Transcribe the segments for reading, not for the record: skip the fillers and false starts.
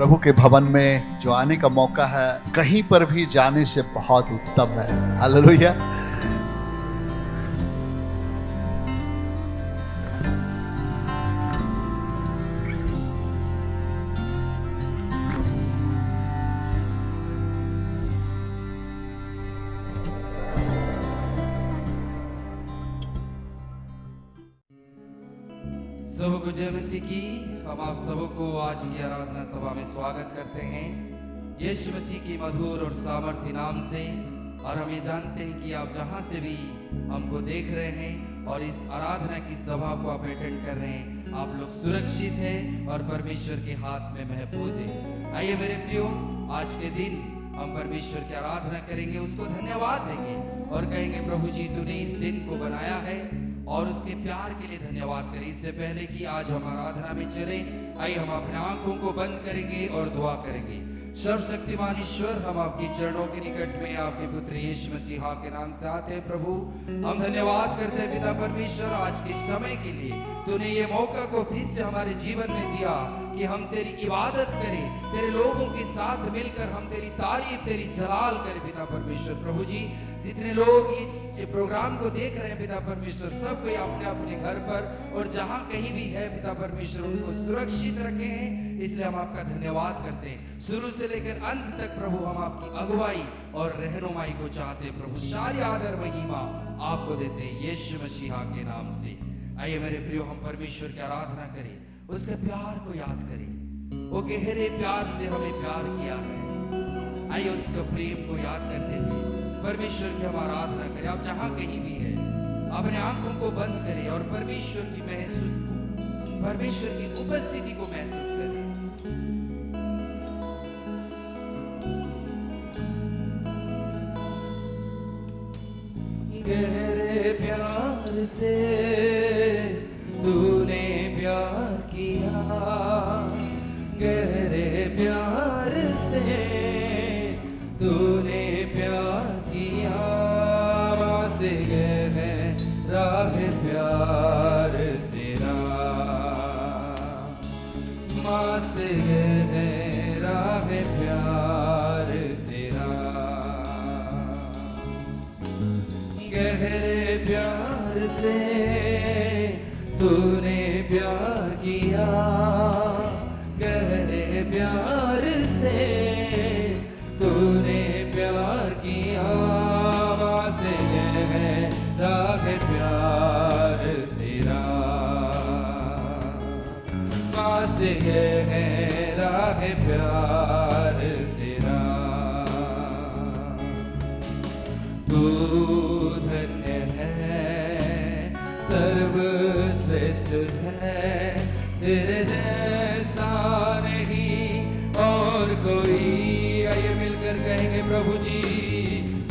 प्रभु के भवन में जो आने का मौका है, कहीं पर भी जाने से बहुत उत्तम है। हालेलुया। सबको जय मसीह की। हम आप सबको आज की आराधना सभा में स्वागत करते हैं यीशु मसीह की मधुर और सामर्थ्य नाम से। और हम ये जानते हैं कि आप जहां से भी हमको देख रहे हैं और इस आराधना की सभा को आप अटेंड कर रहे हैं, आप लोग सुरक्षित हैं और परमेश्वर के हाथ में महफूज हैं। आइए मेरे प्रियो, आज के दिन हम परमेश्वर की आराधना करेंगे, उसको धन्यवाद देंगे और कहेंगे प्रभु जी तूने इस दिन को बनाया है और उसके प्यार के लिए धन्यवाद करें। इससे पहले कि आज हम आराधना में चलें, आइए हम अपने आंखों को बंद करेंगे और दुआ करेंगे। सर्वशक्तिमान ईश्वर, हम आपके चरणों के निकट में आपके पुत्र यीशु मसीह के नाम से आते हैं। प्रभु हम धन्यवाद करते हैं पिता परमेश्वर, आज के समय के लिए तूने ये मौका को फिर से हमारे जीवन में दिया कि हम तेरी इबादत करें, तेरे लोगों के साथ मिलकर हम तेरी तारीफ, तेरी जलाल करें पिता परमेश्वर। प्रभु जी जितने लोग इस प्रोग्राम को देख रहे हैं पिता परमेश्वर, सब कोई अपने अपने घर पर और जहां कहीं भी है पिता परमेश्वर, उनको सुरक्षित रखे हैं, इसलिए हम आपका धन्यवाद करते हैं। शुरू से लेकर अंत तक प्रभु हम आपकी अगुवाई और रहनुमाई को चाहते हैं। प्रभु सारी आदर महिमा आपको देते हैं यीशु मसीह के नाम से। आइए मेरे प्रियो, हम परमेश्वर की आराधना करें, उसके प्यार को याद करें। वो गहरे प्यार से हमें प्यार किया है। आइए उसके प्रेम को याद करते हुए परमेश्वर की हम आराधना करें। आप जहां कहीं भी है, अपने आंखों को बंद करें और परमेश्वर की महसूस को, परमेश्वर की उपस्थिति को महसूस करें। गहरे प्यार से तूने प्यार किया, गहरे प्यार से तूने प्यार किया, माँ से गहरा है प्यार तेरा, माँ से गहरा है प्यार तेरा। गहरे प्यार से तूने प्यार किया, गहरे प्यार से तूने प्यार किया, माँ से गहरा है प्यार तेरा, माँ से गहरा है प्यार तेरा। तू धन्य है, सर्वश्रेष्ठ है, तेरे जैसा नहीं और कोई। आइए मिलकर कहेंगे प्रभु जी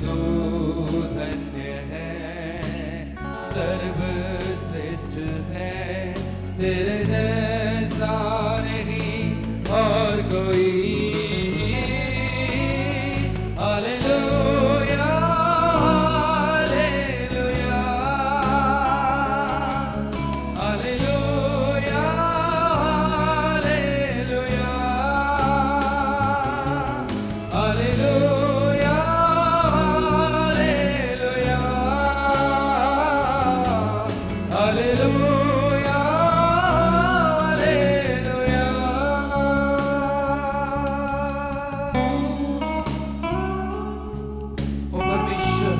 तू धन्य है, सर्वश्रेष्ठ है, तेरे जैसा नहीं और कोई। Hallelujah hallelujah hallelujah hallelujah hallelujah hallelujah hallelujah hallelujah. ओ परमेश्वर,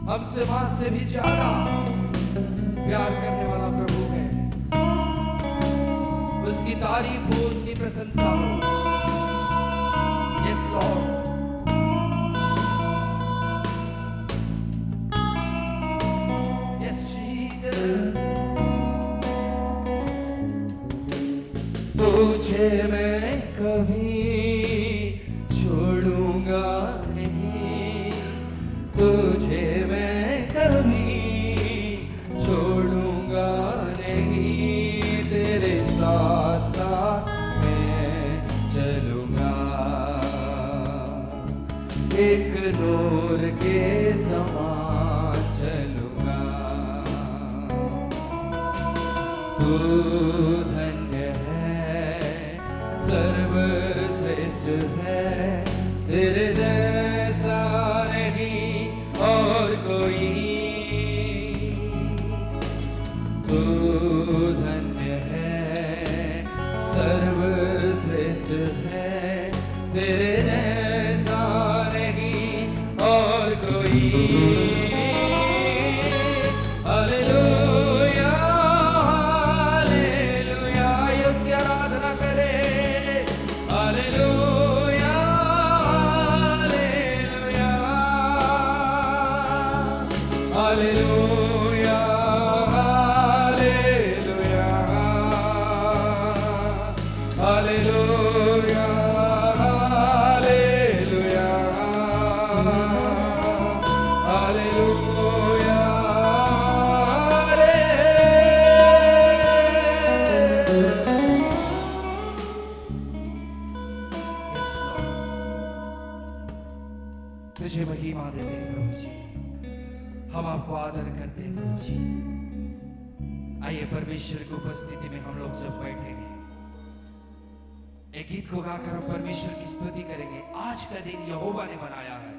हमसे मां से भी ज्यादा प्यार करने वाला प्रभु है। उसकी तारीफ हो, उसकी प्रशंसा हो। Yes Lord. Yes Jesus. तुझे मैं कभी छोड़ूंगा नहीं, तुझे मैं कभी छोड़ूंगा नहीं, तेरे साथ साथ मैं चलूंगा, एक नूर के समान चलूंगा। तू धन्य है, सर्वश्रेष्ठ है, तेरे जैसा नहीं और कोई। तू धन्य है, सर्वश्रेष्ठ है, तेरे जैसा नहीं और कोई। हालेलुया, हालेलुया, उसकी आराधना करें। Hallelujah, hallelujah, hallelujah, hallelujah, hallelujah, hallelujah, तुझे महिमा देते हैं प्रभु जी, हम आपको आदर करते हैं प्रभु जी। आइए परमेश्वर की उपस्थिति में हम लोग जब बैठेंगे, एक गीत को गाकर हम परमेश्वर की स्तुति करेंगे। आज का दिन यहोवा ने बनाया है।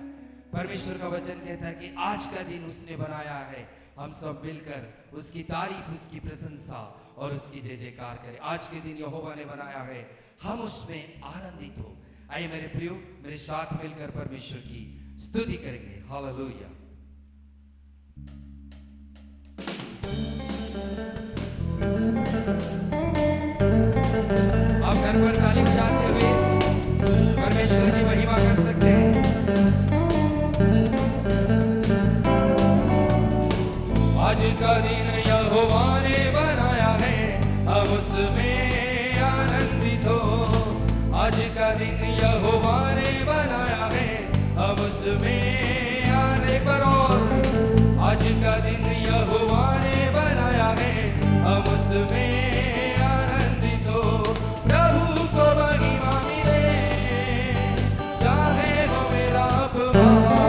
परमेश्वर का वचन कहता है कि आज का दिन उसने बनाया है। हम सब मिलकर उसकी तारीफ, उसकी प्रशंसा और उसकी जय जयकार करें। आज के दिन यहोवा ने बनाया है, हम उसमें आनंदित हो। आइए मेरे प्रियो, मेरे साथ मिलकर परमेश्वर की स्तुति करेंगे। हालेलुया। आप घर पर ताली बजाते हुए परमेश्वर की महिमा कर सकते हैं। आज का दिन यहोवा ने बनाया है, हम उसमें आनंदित हो। आज का दिन यहोवा ने बनाया है, हम उसमें आने पर। और आज का दिन यहोवा ने बनाया है, हम उसमें आनंदित हो। प्रभु को महिमा मिले, चाहे वो मेरा अपमान।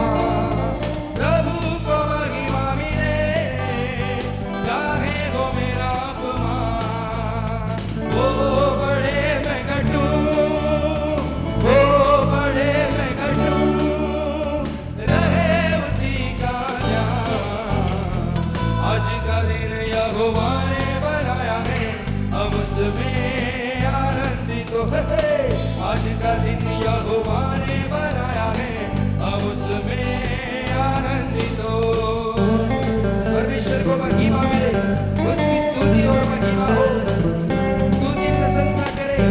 प्रभु को महिमा मिले, चाहे वो मेरा अपमान। वो बड़े मैं घटूं, वो बड़े मैं घटूं, रहे उसी का ध्यान। आज का दिन यहोवा ने बनाया है, हम उसमें आनंदित हो। आज का दिन यहोवा ने बनाया है, हम उसमें आनंदित हो। परमेश्वर को महिमा मिले, उसकी स्तुति और महिमा हो। स्तुति प्रशंसा करें,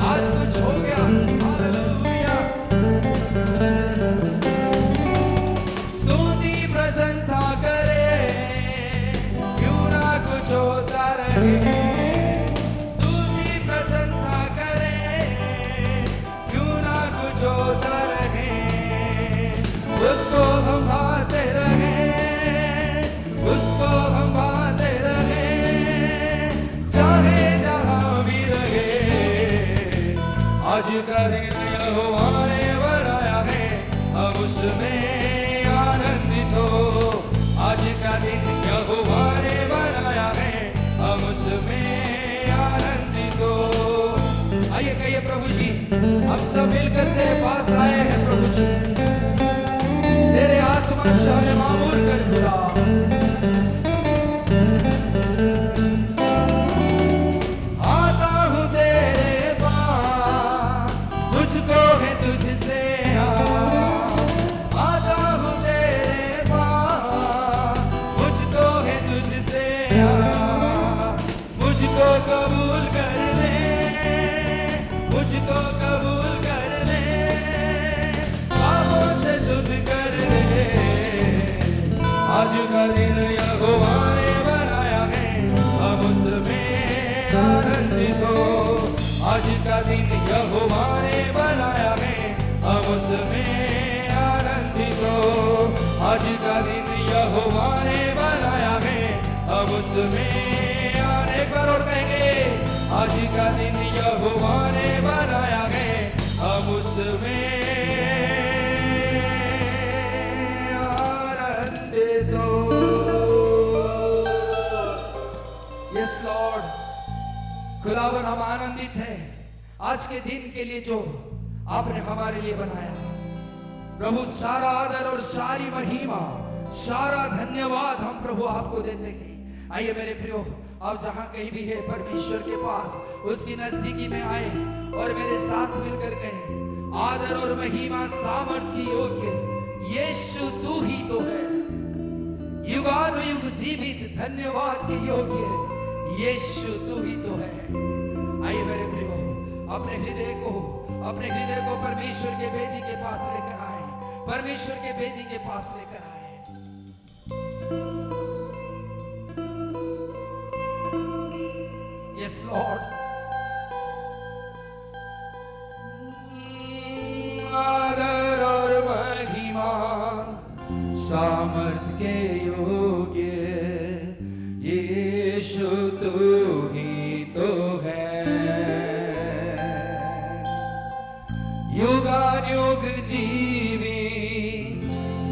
आज कुछ हो गया। हालेलुया। स्तुति प्रशंसा करें, क्यों ना कुछ होता रहे। स्तुति प्रशंसा करें, क्यों ना कुछ होता रहे। उसको हम भाते रहे, उसको हम भाते रहे, चाहे जहां भी रहे। आज का दिन यहोवा ने बनाया है, हम उसमें आनंदित हो। आज का दिन यहोवा ने बनाया है, हम उसमें आनंदित हो। आइए कहिए प्रभु जी, हम सब मिलकर तेरे पास आए हैं प्रभु जी। तेरे आत्मा से हमें मामूल कर खुदा। आता हूँ तेरे पास, मुझको है तुझसे आता हूँ तेरे पास, मुझको है तुझसे मुझको कबूल कर ले, मुझको कबूल कर ले, पापों से शुद्ध कर ले। आज का दिन यहोवा ने बनाया है, हम उसमें आनंदित हो। आज का दिन यहोवा ने बनाया है, हम उसमें आनंदित हो। आज का दिन यहोवा ने बनाया है, हम उसमें आने पर और कहेंगे। आज का दिन यहोवा ने बनाया है, हम उसमें आनंदित हो। यस लॉर्ड, खुदावन हम आनंदित हैं। आज के के दिन के लिए जो आपने हमारे लिए बनाया। प्रभु सारा आदर और सारी महिमा, सारा धन्यवाद हम प्रभु आपको देते हैं। आइए मेरे प्रियो, अब जहां कहीं भी है परमेश्वर के पास उसकी नजदीकी में आए और मेरे साथ मिलकर कहें, आदर और महिमा सामर्थ की योग्य यीशु तू ही तो है। युगानुयुग जीवित धन्यवाद के योग्य यीशु तू ही तो है। आइए मेरे प्रियो, अपने हृदय को परमेश्वर के बेदी के पास लेकर आए, परमेश्वर के बेदी के पास लेकर आए। यस लॉर्ड, आदर और महिमा सामर्थ के योग्य यीशु तू ही तो है। युगानुयुग जीवी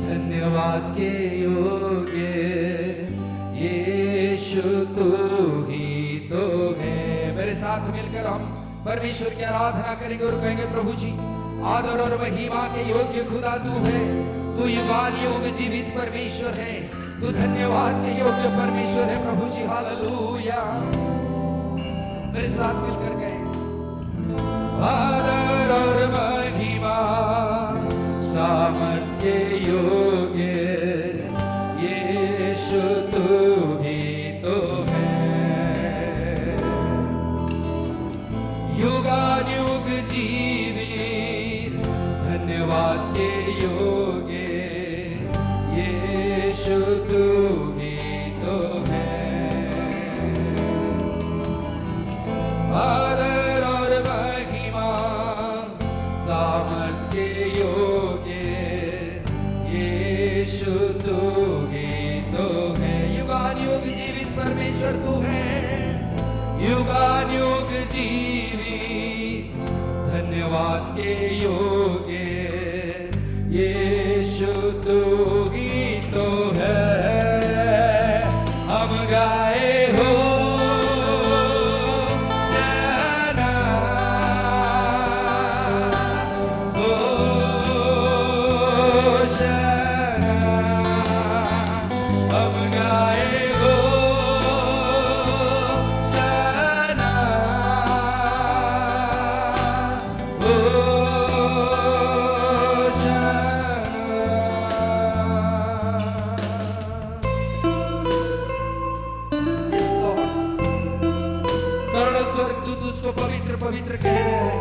धन्यवाद के योग्य यीशु तू ही तो है। मेरे साथ मिलकर हम परमेश्वर की आराधना करेंगे और कहेंगे, प्रभु जी आदर और महिमा के योग्य खुदा तू है। तू युगानुयुग जीवित परमेश्वर है, तू धन्यवाद के योग्य परमेश्वर है। प्रभु जी हालेलुया। मेरे साथ मिलकर कहें, आदर और महिमा सामर्थ के योग्य यीशु तू ही तो है। युगानुयुग जीवित धन्यवाद के योग्य यीशु तू ही तो है। आदर और महिमा सामर्थ के योग्य यीशु तू ही तो है। युगानुयुग जीवित परमेश्वर तू है। युगानुयुग जीवित धन्यवाद के योग्य यीशु तू ही तो है। हम गाए हो जाना, हो जाना। हम गाए हो जाना, हो उसको पवित्र पवित्र कह रहे हैं।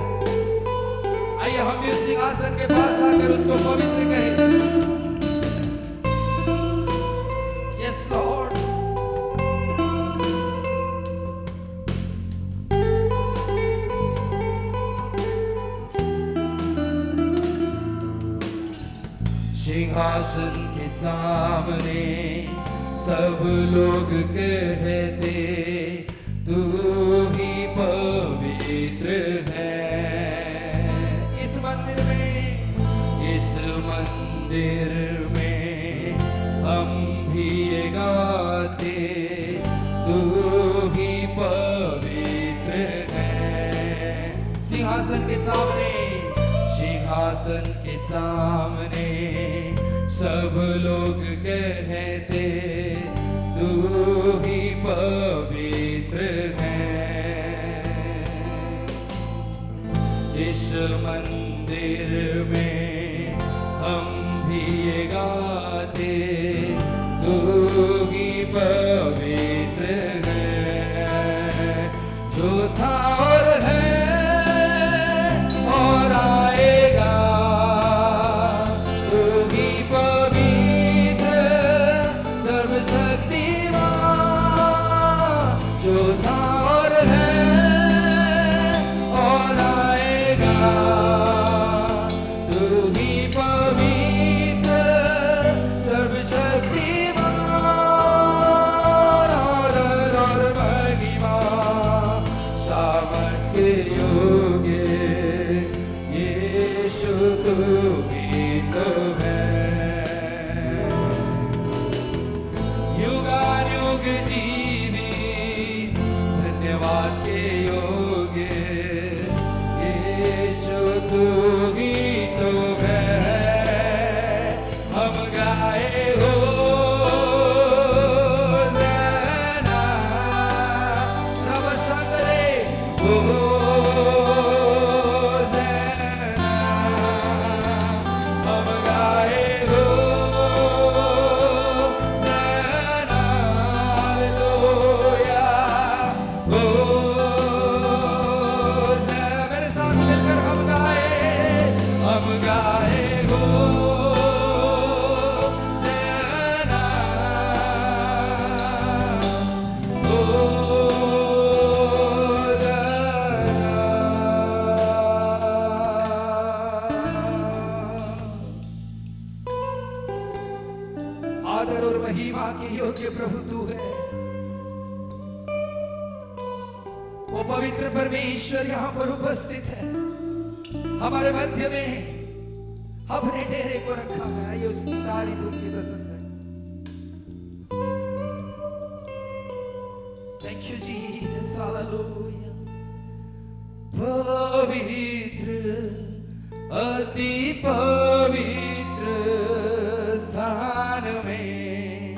आइए हम भी उस सिंहासन के पास आकर उसको पवित्र कहें। यस लॉर्ड, सिंहासन के सामने सब लोग कहते तू ही पवित्र है। इस मंदिर में हम भी ये गाते तू ही पवित्र है। सिंहासन के सामने सब लोग कहते तू ही पवित्र है। इस मंदिर में हम भी ये गाते तू ही पवित्र है। जो था और है और आएगा तू ही पवित्र सर्वशक्तिमान। जो था और है और आएगा तू ही पवित्र सर्वशक्तिमान। और महिमा सामर्थ महिमा के योग्य प्रभु तू है। वो पवित्र परमेश्वर यहाँ पर उपस्थित है, हमारे मध्य में अपने डेरे को रखा है। आइए उसकी तारीफ, उसकी प्रशंसा। Thank you Jesus, hallelujah। पवित्र, अति पवित्र स्थान में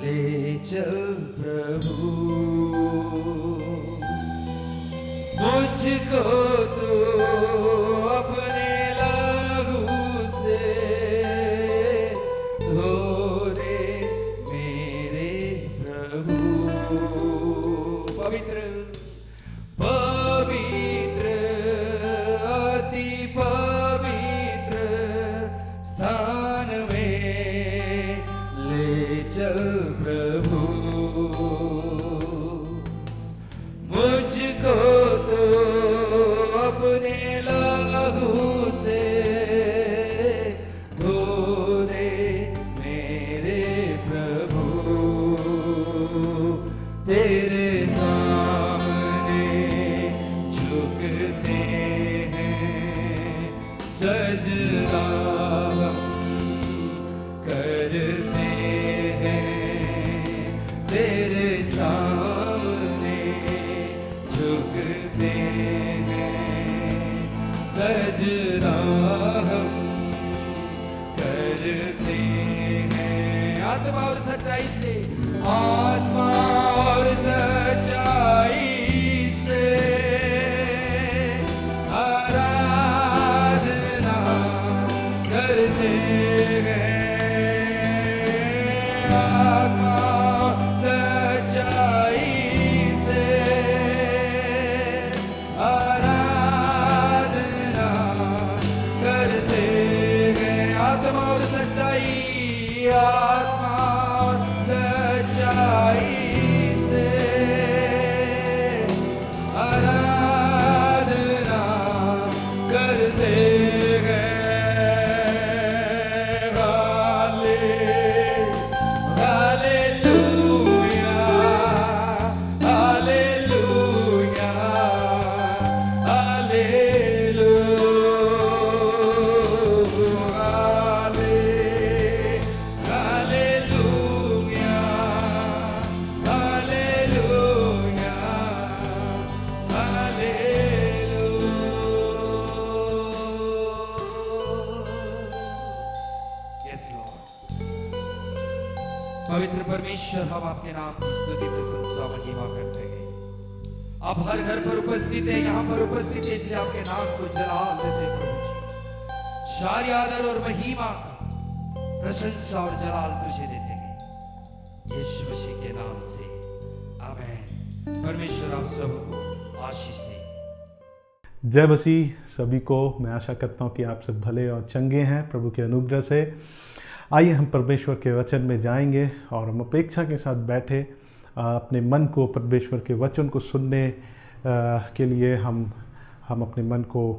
ले चल प्रभु, मुझको तो अपने लहू से धो दे मेरे प्रभु। पवित्र, पवित्र, अति पवित्र स्थान में ले चल प्रभु, मुझको तो अपने लहू से धो दे मेरे प्रभु। तेरे सामने झुकते हैं, सजदा हम करते हैं। तेरे सामने झुकते हैं, सजदा हम करते हैं। आत्मा और सच्चाई से, आत्मा और सच्चाई से आराधना करते हैं। आत्मा सच्चाई से आराधना करते हैं। आत्मा और सच्चाई, आत्मा और सच्चाई से आराधना करते हैं। हालेलुया, हालेलुया, पवित्र परमेश्वर, हम आपके नाम की स्तुति प्रशंसा महिमा करते हैं। आप हर घर पर उपस्थित है, यहाँ पर उपस्थित है, इसलिए आपके नाम को जलाल देते हैं प्रभु जी। सारी आदर और महिमा का प्रशंसा और जलाल तुझे देते हैं, यीशु मसीह के नाम से, आमीन। परमेश्वर आप सबको आशीष दे। जय मसीह सभी को। मैं आशा करता हूँ कि आप सब भले और चंगे हैं प्रभु के अनुग्रह से। आइए हम परमेश्वर के वचन में जाएंगे और हम अपेक्षा के साथ बैठे अपने मन को परमेश्वर के वचन को सुनने के लिए हम अपने मन को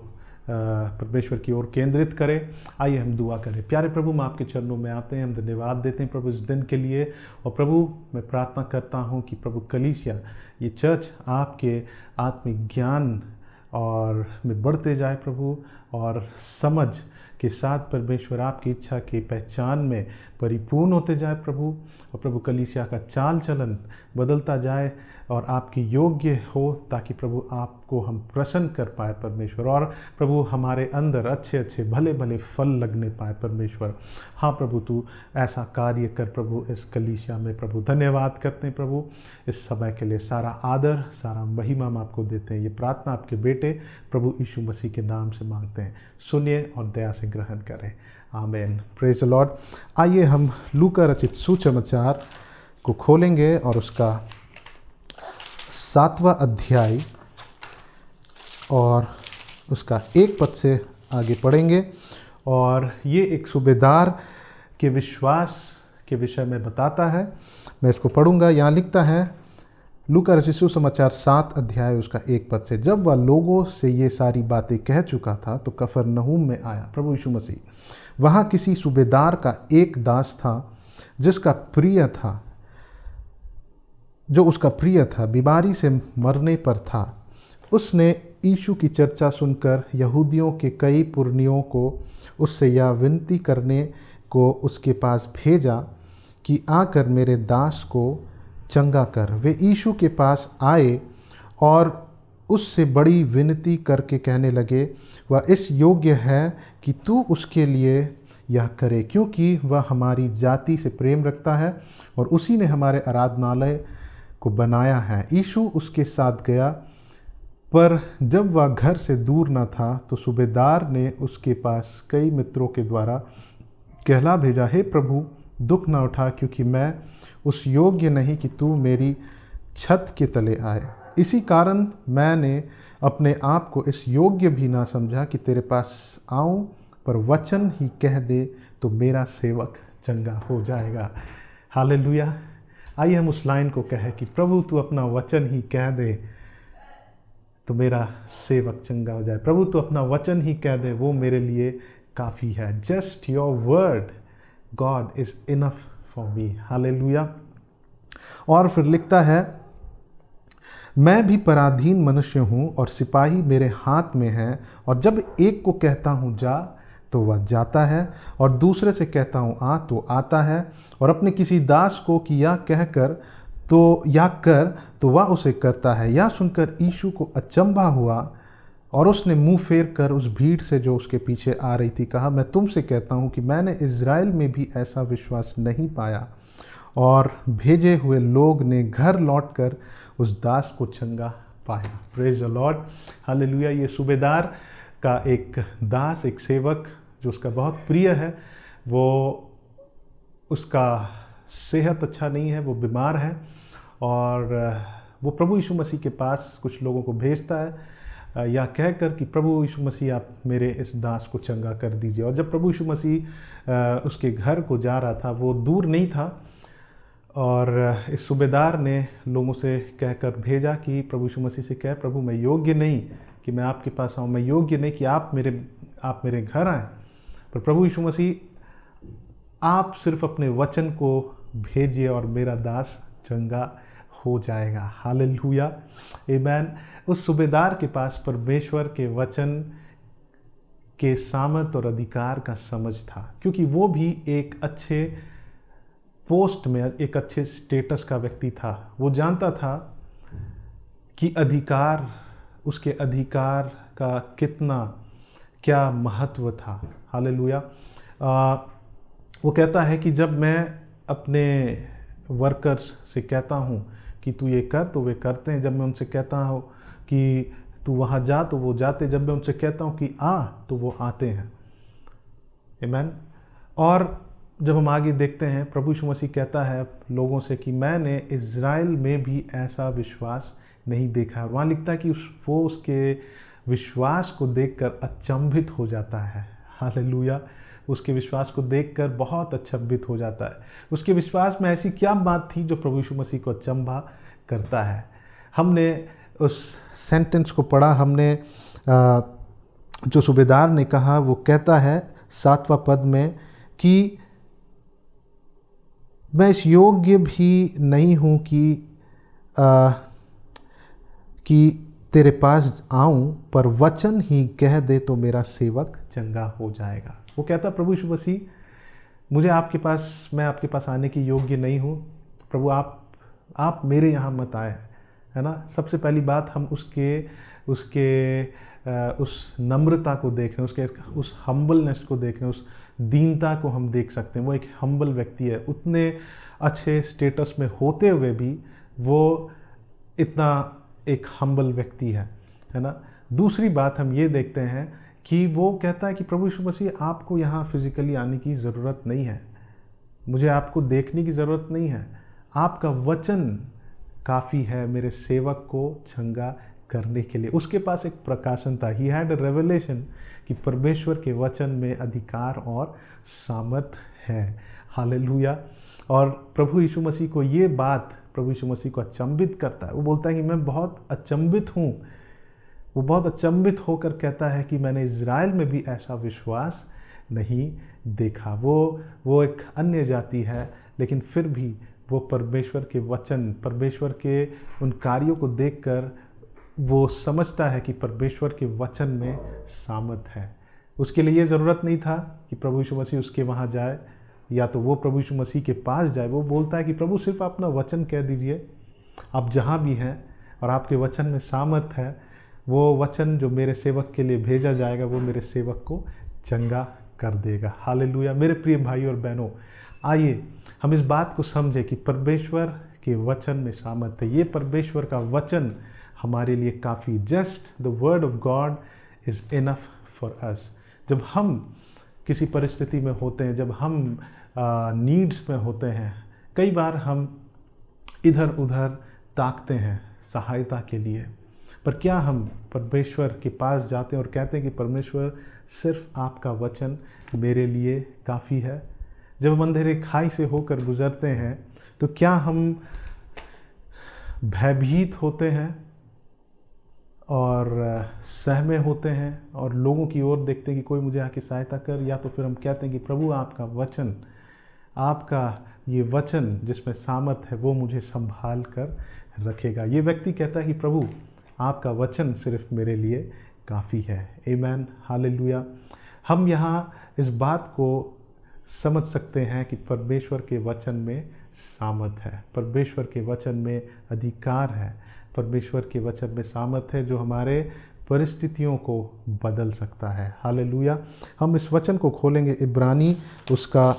परमेश्वर की ओर केंद्रित करें। आइए हम दुआ करें। प्यारे प्रभु, हम आपके चरणों में आते हैं, हम धन्यवाद देते हैं प्रभु इस दिन के लिए। और प्रभु मैं प्रार्थना करता हूँ कि प्रभु कलीसिया, ये चर्च आपके आत्मिक ज्ञान और में बढ़ते जाए प्रभु, और समझ के साथ परमेश्वर आपकी इच्छा की पहचान में परिपूर्ण होते जाए प्रभु। और प्रभु कलीसिया का चाल चलन बदलता जाए और आपकी योग्य हो, ताकि प्रभु आपको हम प्रसन्न कर पाए परमेश्वर, और प्रभु हमारे अंदर अच्छे अच्छे भले भले फल लगने पाए परमेश्वर। हाँ प्रभु, तू ऐसा कार्य कर प्रभु इस कलीसिया में प्रभु। धन्यवाद करते हैं प्रभु इस समय के लिए। सारा आदर सारा महिमा हम आपको देते हैं। ये प्रार्थना आपके बेटे प्रभु यीशु मसीह के नाम से मांगते हैं, सुनिए और दया से ग्रहण करें, आमीन। Praise the Lord. आइए हम लूका रचित सुसमाचार को खोलेंगे और उसका 7वां अध्याय और उसका 1 पद से आगे पढ़ेंगे। और ये एक सूबेदार के विश्वास के विषय में बताता है। मैं इसको पढ़ूंगा। यहाँ लिखता है, लूका रचित सुसमाचार 7 अध्याय उसका 1 पद से, जब वह लोगों से ये सारी बातें कह चुका था तो कफरनहूम में आया। प्रभु यीशु मसीह। वहाँ किसी सूबेदार का एक दास था जिसका प्रिय था, जो उसका प्रिय था, बीमारी से मरने पर था। उसने यीशु की चर्चा सुनकर यहूदियों के कई पुरनियों को उससे यह विनती करने को उसके पास भेजा कि आकर मेरे दास को चंगा कर। वे यीशु के पास आए और उससे बड़ी विनती करके कहने लगे, वह इस योग्य है कि तू उसके लिए यह करे, क्योंकि वह हमारी जाति से प्रेम रखता है और उसी ने हमारे आराधनालय को बनाया है। यीशु उसके साथ गया, पर जब वह घर से दूर न था तो सूबेदार ने उसके पास कई मित्रों के द्वारा कहला भेजा, हे प्रभु, दुख न उठा, क्योंकि मैं उस योग्य नहीं कि तू मेरी छत के तले आए। इसी कारण मैंने अपने आप को इस योग्य भी ना समझा कि तेरे पास आऊं, पर वचन ही कह दे तो मेरा सेवक चंगा हो जाएगा। हालेलुया। आइए हम उस लाइन को कहें कि प्रभु तू अपना वचन ही कह दे तो मेरा सेवक चंगा हो जाए। प्रभु तू अपना वचन ही कह दे, वो मेरे लिए काफ़ी है। Just your word God is enough for me. Hallelujah. और फिर लिखता है, मैं भी पराधीन मनुष्य हूँ और सिपाही मेरे हाथ में है, और जब एक को कहता हूँ जा तो वह जाता है, और दूसरे से कहता हूँ आ तो आता है, और अपने किसी दास को कि यह कहकर तो यह कर तो वह उसे करता है। यह सुनकर यीशु को अचंभा हुआ और उसने मुंह फेर कर उस भीड़ से जो उसके पीछे आ रही थी कहा, मैं तुमसे कहता हूँ कि मैंने इज़राइल में भी ऐसा विश्वास नहीं पाया। और भेजे हुए लोग ने घर लौटकर उस दास को चंगा पाया। Praise the Lord. हालेलुया। ये सूबेदार का एक दास, एक सेवक जो उसका बहुत प्रिय है, वो उसका सेहत अच्छा नहीं है, वो बीमार है, और वो प्रभु यीशु मसीह के पास कुछ लोगों को भेजता है या कहकर कि प्रभु यीशु मसीह आप मेरे इस दास को चंगा कर दीजिए। और जब प्रभु यीशु मसीह उसके घर को जा रहा था, वो दूर नहीं था, और इस सूबेदार ने लोगों से कहकर भेजा कि प्रभु यीशु मसीह से कह, प्रभु मैं योग्य नहीं कि मैं आपके पास आऊँ, मैं योग्य नहीं कि आप मेरे घर आएँ, पर प्रभु यीशु मसीह आप सिर्फ अपने वचन को भेजिए और मेरा दास चंगा हो जाएगा। हालेलुया। आमीन। उस सूबेदार के पास परमेश्वर के वचन के सामर्थ और अधिकार का समझ था, क्योंकि वो भी एक अच्छे पोस्ट में, एक अच्छे स्टेटस का व्यक्ति था। वो जानता था कि अधिकार, उसके अधिकार का क्या महत्व था। हालेलुया। वो कहता है कि जब मैं अपने वर्कर्स से कहता हूँ कि तू ये कर तो वे करते हैं, जब मैं उनसे कहता हूँ कि तू वहाँ जा तो वो जाते, जब मैं उनसे कहता हूँ कि आ तो वो आते हैं। आमीन। और जब हम आगे देखते हैं, प्रभु यीशु मसीह कहता है लोगों से कि मैंने इज़राइल में भी ऐसा विश्वास नहीं देखा। और वहाँ लिखता है कि वो उसके विश्वास को देखकर अचंभित हो जाता है। हालेलुया। उसके विश्वास को देखकर बहुत अचंभित हो जाता है। उसके विश्वास में ऐसी क्या बात थी जो प्रभु यीशु मसीह को अचंभा करता है। हमने उस सेंटेंस को पढ़ा, हमने जो सूबेदार ने कहा, वो कहता है 7वां पद में कि मैं इस योग्य भी नहीं हूँ कि तेरे पास आऊँ, पर वचन ही कह दे तो मेरा सेवक चंगा हो जाएगा। वो कहता, प्रभु यीशु मसीह, मैं आपके पास आने की योग्य नहीं हूँ। प्रभु आप मेरे यहाँ मत आए, है ना। सबसे पहली बात हम उस नम्रता को देख रहे हैं, उस हम्बलनेस को देख रहे हैं, उस दीनता को हम देख सकते हैं। वो एक हम्बल व्यक्ति है। उतने अच्छे स्टेटस में होते हुए भी वो इतना एक हम्बल व्यक्ति है ना। दूसरी बात हम ये देखते हैं कि वो कहता है कि प्रभु यीशु मसीह, आपको यहाँ फिजिकली आने की ज़रूरत नहीं है, मुझे आपको देखने की ज़रूरत नहीं है, आपका वचन काफ़ी है मेरे सेवक को चंगा करने के लिए। उसके पास एक प्रकाशन था। ही हैड अ रेवलेशन कि परमेश्वर के वचन में अधिकार और सामर्थ है। हालेलुया। और प्रभु यीशु मसीह को ये बात प्रभु यीशु मसीह को अचंभित करता है। वो बोलता है कि मैं बहुत अचंभित हूँ। वो बहुत अचंभित होकर कहता है कि मैंने इज़राइल में भी ऐसा विश्वास नहीं देखा। वो एक अन्य जाति है लेकिन फिर भी वो परमेश्वर के वचन, परमेश्वर के उन कार्यों को देखकर वो समझता है कि परमेश्वर के वचन में सामर्थ है। उसके लिए ये ज़रूरत नहीं था कि प्रभु यीशु मसीह उसके वहाँ जाए या तो वो प्रभु यीशु मसीह के पास जाए। वो बोलता है कि प्रभु सिर्फ अपना वचन कह दीजिए, आप जहाँ भी हैं और आपके वचन में सामर्थ है, वो वचन जो मेरे सेवक के लिए भेजा जाएगा वो मेरे सेवक को चंगा कर देगा। हालेलुया। मेरे प्रिय भाई और बहनों, आइए हम इस बात को समझें कि परमेश्वर के वचन में सामर्थ है। ये परमेश्वर का वचन हमारे लिए काफ़ी, just the word of God is enough for अस। जब हम किसी परिस्थिति में होते हैं, जब हम नीड्स में होते हैं, कई बार हम इधर उधर ताकते हैं सहायता के लिए, पर क्या हम परमेश्वर के पास जाते हैं और कहते हैं कि परमेश्वर सिर्फ आपका वचन मेरे लिए काफ़ी है? जब हम अंधेरे खाई से होकर गुजरते हैं तो क्या हम भयभीत होते हैं और सहमे होते हैं और लोगों की ओर देखते हैं कि कोई मुझे आके सहायता कर, या तो फिर हम कहते हैं कि प्रभु आपका वचन, आपका ये वचन जिसमें सामर्थ है वो मुझे संभाल कर रखेगा। ये व्यक्ति कहता है कि प्रभु आपका वचन सिर्फ मेरे लिए काफ़ी है। आमीन, हालेलुया। हम यहाँ इस बात को समझ सकते हैं कि परमेश्वर के वचन में सामर्थ है, परमेश्वर के वचन में अधिकार है, परमेश्वर के वचन में सामर्थ है जो हमारे परिस्थितियों को बदल सकता है। हालेलुया। हम इस वचन को खोलेंगे, इब्रानी उसका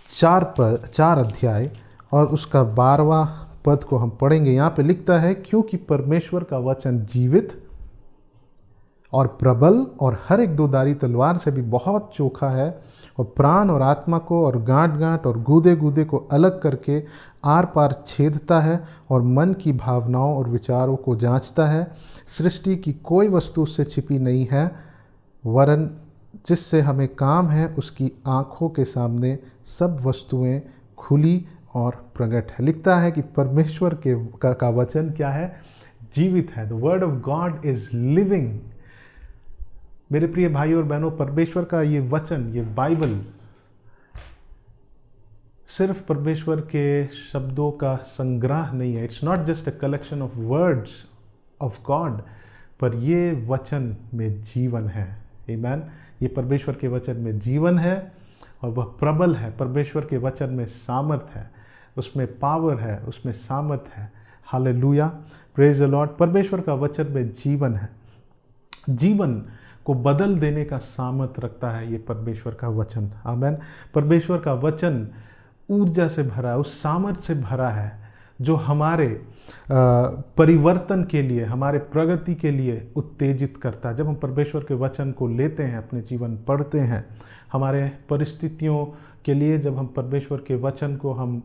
4 अध्याय और उसका 12वां पद को हम पढ़ेंगे। यहाँ पे लिखता है, क्योंकि परमेश्वर का वचन जीवित और प्रबल और हर एक दोधारी तलवार से भी बहुत चोखा है और प्राण और आत्मा को और गांठ गांठ और गूदे गूदे को अलग करके आर पार छेदता है और मन की भावनाओं और विचारों को जांचता है। सृष्टि की कोई वस्तु उससे छिपी नहीं है, वरन जिससे हमें काम है उसकी आँखों के सामने सब वस्तुएं खुली और प्रकट है। लिखता है कि परमेश्वर का वचन क्या है? जीवित है। The word of God is living. मेरे प्रिय भाइयों और बहनों, परमेश्वर का ये वचन, ये बाइबल सिर्फ परमेश्वर के शब्दों का संग्रह नहीं है। It's not just a collection of words of God, पर ये वचन में जीवन है। आमीन। ये परमेश्वर के वचन में जीवन है और वह प्रबल है। परमेश्वर के वचन में सामर्थ है, उसमें पावर है, उसमें सामर्थ है। Hallelujah, praise the Lord. परमेश्वर का वचन में जीवन है, जीवन को बदल देने का सामर्थ रखता है ये परमेश्वर का वचन। आमीन। परमेश्वर का वचन ऊर्जा से भरा है, उस सामर्थ से भरा है जो हमारे परिवर्तन के लिए, हमारे प्रगति के लिए उत्तेजित करता है। जब हम परमेश्वर के वचन को लेते हैं, अपने जीवन पढ़ते हैं, हमारे परिस्थितियों के लिए जब हम परमेश्वर के वचन को हम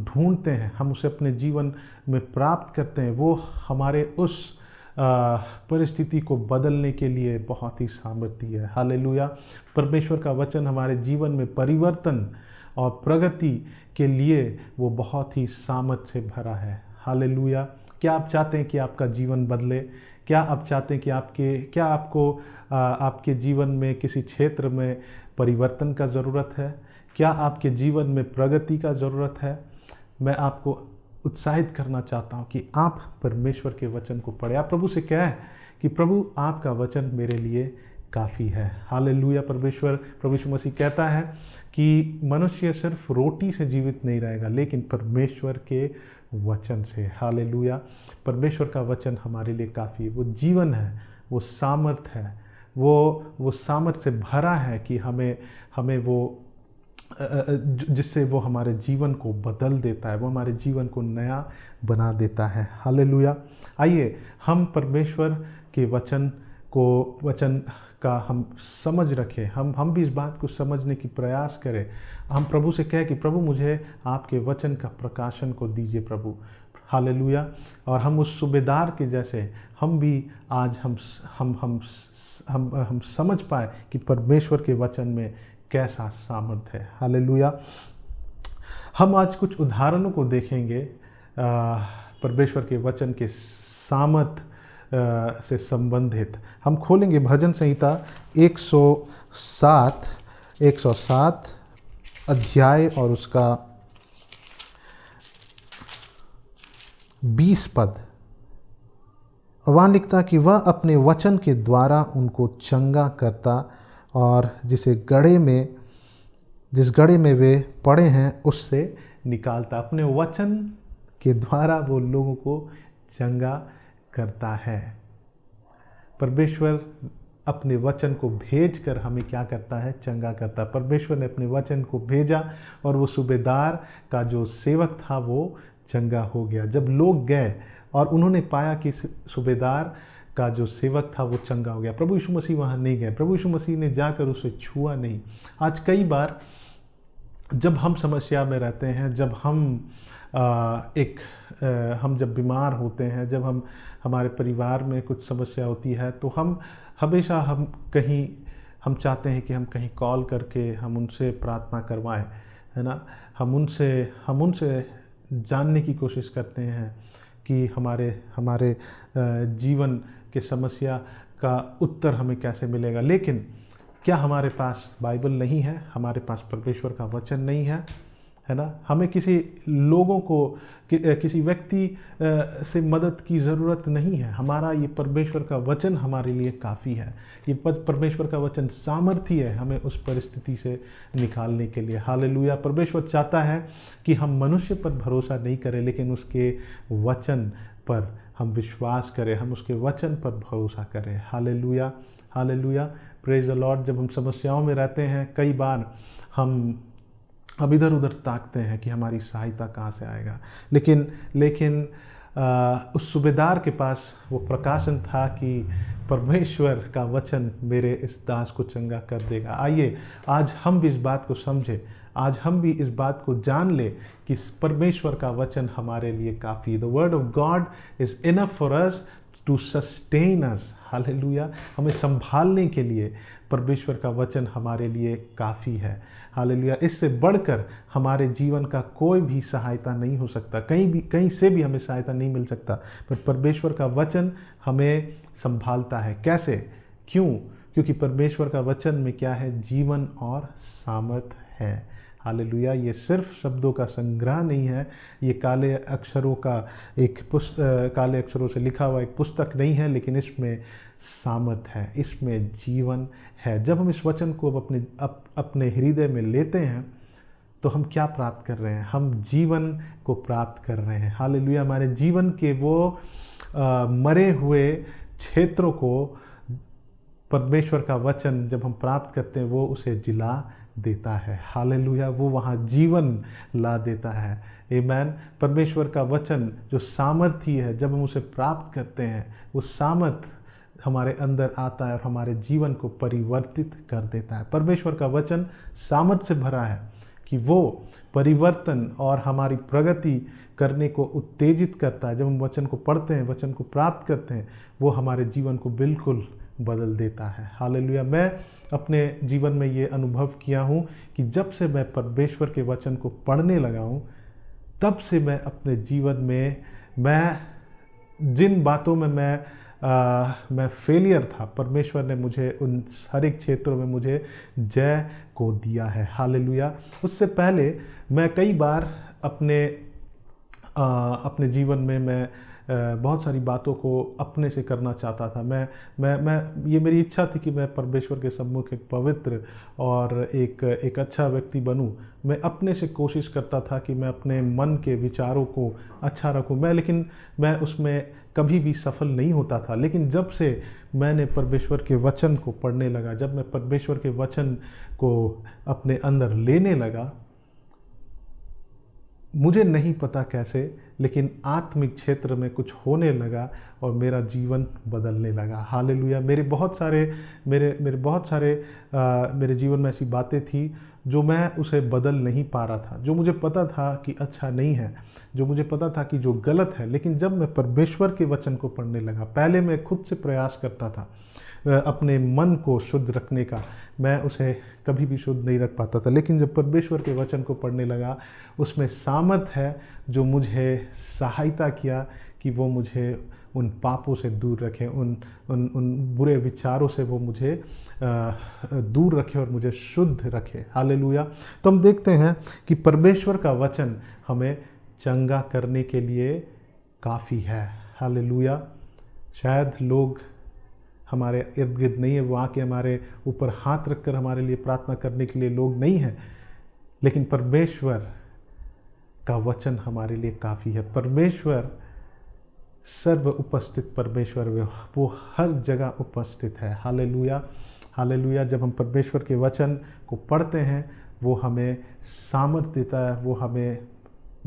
ढूंढते हैं, हम उसे अपने जीवन में प्राप्त करते हैं, वो हमारे उस परिस्थिति को बदलने के लिए बहुत ही सामर्थी है। हालेलुया। परमेश्वर का वचन हमारे जीवन में परिवर्तन और प्रगति के लिए वो बहुत ही सामर्थ से भरा है। हालेलुया। क्या आप चाहते हैं कि आपका जीवन बदले? क्या आप चाहते हैं कि आपके जीवन में किसी क्षेत्र में परिवर्तन का ज़रूरत है? क्या आपके जीवन में प्रगति का ज़रूरत है? मैं आपको उत्साहित करना चाहता हूं कि आप परमेश्वर के वचन को पढ़ें। आप प्रभु से कहें कि प्रभु आपका वचन मेरे लिए काफ़ी है। हालेलुया। प्रभु यीशु मसीह कहता है कि मनुष्य सिर्फ रोटी से जीवित नहीं रहेगा, लेकिन परमेश्वर के वचन से। हालेलुया। परमेश्वर का वचन हमारे लिए काफ़ी है। वो जीवन है, वो सामर्थ है, वो सामर्थ से भरा है कि हमें वो जिससे वो हमारे जीवन को बदल देता है, वो हमारे जीवन को नया बना देता है। हालेलुया। आइए हम परमेश्वर के वचन का हम समझ रखें, हम भी इस बात को समझने की प्रयास करें। हम प्रभु से कहें कि प्रभु मुझे आपके वचन का प्रकाशन को दीजिए प्रभु। हालेलुया। और हम उस सूबेदार के जैसे हम भी आज हम समझ पाए कि परमेश्वर के वचन में कैसा सामर्थ है। हालेलुया। हम आज कुछ उदाहरणों को देखेंगे परमेश्वर के वचन के सामर्थ से संबंधित। हम खोलेंगे भजन संहिता 107 अध्याय और उसका 20 पद, वहाँ लिखता कि वह अपने वचन के द्वारा उनको चंगा करता और जिस गड्ढे में वे पड़े हैं उससे निकालता। अपने वचन के द्वारा वो लोगों को चंगा करता है। परमेश्वर अपने वचन को भेजकर हमें क्या करता है? चंगा करता। परमेश्वर ने अपने वचन को भेजा और वो सूबेदार का जो सेवक था वो चंगा हो गया। जब लोग गए और उन्होंने पाया कि सूबेदार का जो सेवक था वो चंगा हो गया, प्रभु यीशु मसीह वहाँ नहीं गए, प्रभु यीशु मसीह ने जाकर उसे छुआ नहीं। आज कई बार जब हम समस्या में रहते हैं, जब हम जब बीमार होते हैं, जब हमारे परिवार में कुछ समस्या होती है, तो हम हमेशा हम चाहते हैं कि हम कहीं कॉल करके हम उनसे प्रार्थना करवाएं, है ना। हम उनसे जानने की कोशिश करते हैं कि हमारे जीवन के समस्या का उत्तर हमें कैसे मिलेगा। लेकिन क्या हमारे पास बाइबल नहीं है? हमारे पास परमेश्वर का वचन नहीं है ना। हमें किसी व्यक्ति से मदद की ज़रूरत नहीं है। हमारा ये परमेश्वर का वचन हमारे लिए काफ़ी है। ये परमेश्वर का वचन सामर्थी है हमें उस परिस्थिति से निकालने के लिए। हालेलुया। परमेश्वर चाहता है कि हम मनुष्य पर भरोसा नहीं करें, लेकिन उसके वचन पर हम विश्वास करें, हम उसके वचन पर भरोसा करें। Hallelujah, hallelujah, praise the Lord. जब हम समस्याओं में रहते हैं, कई बार हम इधर उधर ताकते हैं कि हमारी सहायता कहाँ से आएगा, लेकिन उस सूबेदार के पास वो प्रकाशन था कि परमेश्वर का वचन मेरे इस दास को चंगा कर देगा। आइए आज हम भी इस बात को समझें, आज हम भी इस बात को जान ले कि परमेश्वर का वचन हमारे लिए काफ़ी। The word of God is enough for us to sustain us. Hallelujah. हमें संभालने के लिए परमेश्वर का वचन हमारे लिए काफ़ी है। हालेलुया। इससे बढ़कर हमारे जीवन का कोई भी सहायता नहीं हो सकता, कहीं से भी हमें सहायता नहीं मिल सकता, पर परमेश्वर का वचन हमें संभालता है। कैसे? क्यों? क्योंकि परमेश्वर का वचन में क्या है? जीवन और सामर्थ है। हालेलुया। ये सिर्फ शब्दों का संग्रह नहीं है, ये काले अक्षरों से लिखा हुआ एक पुस्तक नहीं है, लेकिन इसमें सामर्थ है, इसमें जीवन है। जब हम इस वचन को अपने हृदय में लेते हैं तो हम क्या प्राप्त कर रहे हैं? हम जीवन को प्राप्त कर रहे हैं। हालेलुया। हमारे जीवन के वो मरे हुए क्षेत्रों को परमेश्वर का वचन जब हम प्राप्त करते हैं, वो उसे जिला देता है। हालेलुया। वो वहाँ जीवन ला देता है। आमीन। परमेश्वर का वचन जो सामर्थी है, जब हम उसे प्राप्त करते हैं, वो सामर्थ हमारे अंदर आता है और हमारे जीवन को परिवर्तित कर देता है। परमेश्वर का वचन सामर्थ से भरा है कि वो परिवर्तन और हमारी प्रगति करने को उत्तेजित करता है। जब हम वचन को पढ़ते हैं, वचन को प्राप्त करते हैं, वो हमारे जीवन को बिल्कुल बदल देता है। हालेलुया। मैं अपने जीवन में ये अनुभव किया हूँ कि जब से मैं परमेश्वर के वचन को पढ़ने लगा हूँ, तब से मैं अपने जीवन में जिन बातों में मैं फेलियर था, परमेश्वर ने मुझे उन सारे क्षेत्रों में मुझे जय को दिया है। हालेलुया। उससे पहले मैं कई बार अपने जीवन में मैं बहुत सारी बातों को अपने से करना चाहता था। ये मेरी इच्छा थी कि मैं परमेश्वर के सम्मुख एक पवित्र और एक अच्छा व्यक्ति बनूं। मैं अपने से कोशिश करता था कि मैं अपने मन के विचारों को अच्छा रखूं, लेकिन मैं उसमें कभी भी सफल नहीं होता था। लेकिन जब से मैंने परमेश्वर के वचन को पढ़ने लगा, जब मैं परमेश्वर के वचन को अपने अंदर लेने लगा, मुझे नहीं पता कैसे, लेकिन आत्मिक क्षेत्र में कुछ होने लगा और मेरा जीवन बदलने लगा। हालेलुया। मेरे जीवन में ऐसी बातें थी जो मैं उसे बदल नहीं पा रहा था, जो मुझे पता था कि अच्छा नहीं है, जो मुझे पता था कि जो गलत है। लेकिन जब मैं परमेश्वर के वचन को पढ़ने लगा, पहले मैं खुद से प्रयास करता था अपने मन को शुद्ध रखने का, मैं उसे कभी भी शुद्ध नहीं रख पाता था। लेकिन जब परमेश्वर के वचन को पढ़ने लगा, उसमें सामर्थ है जो मुझे सहायता किया कि वो उन पापों से दूर रखे, उन बुरे विचारों से वो मुझे दूर रखे और मुझे शुद्ध रखे। हालेलुया। तो हम देखते हैं कि परमेश्वर का वचन हमें चंगा करने के लिए काफ़ी है। हालेलुया। शायद लोग हमारे इर्द गिर्द नहीं है, वो आके हमारे ऊपर हाथ रखकर हमारे लिए प्रार्थना करने के लिए लोग नहीं हैं, लेकिन परमेश्वर का वचन हमारे लिए काफ़ी है। परमेश्वर सर्व उपस्थित परमेश्वर, वो हर जगह उपस्थित है। Hallelujah, hallelujah. जब हम परमेश्वर के वचन को पढ़ते हैं, वो हमें सामर्थ देता है, वो हमें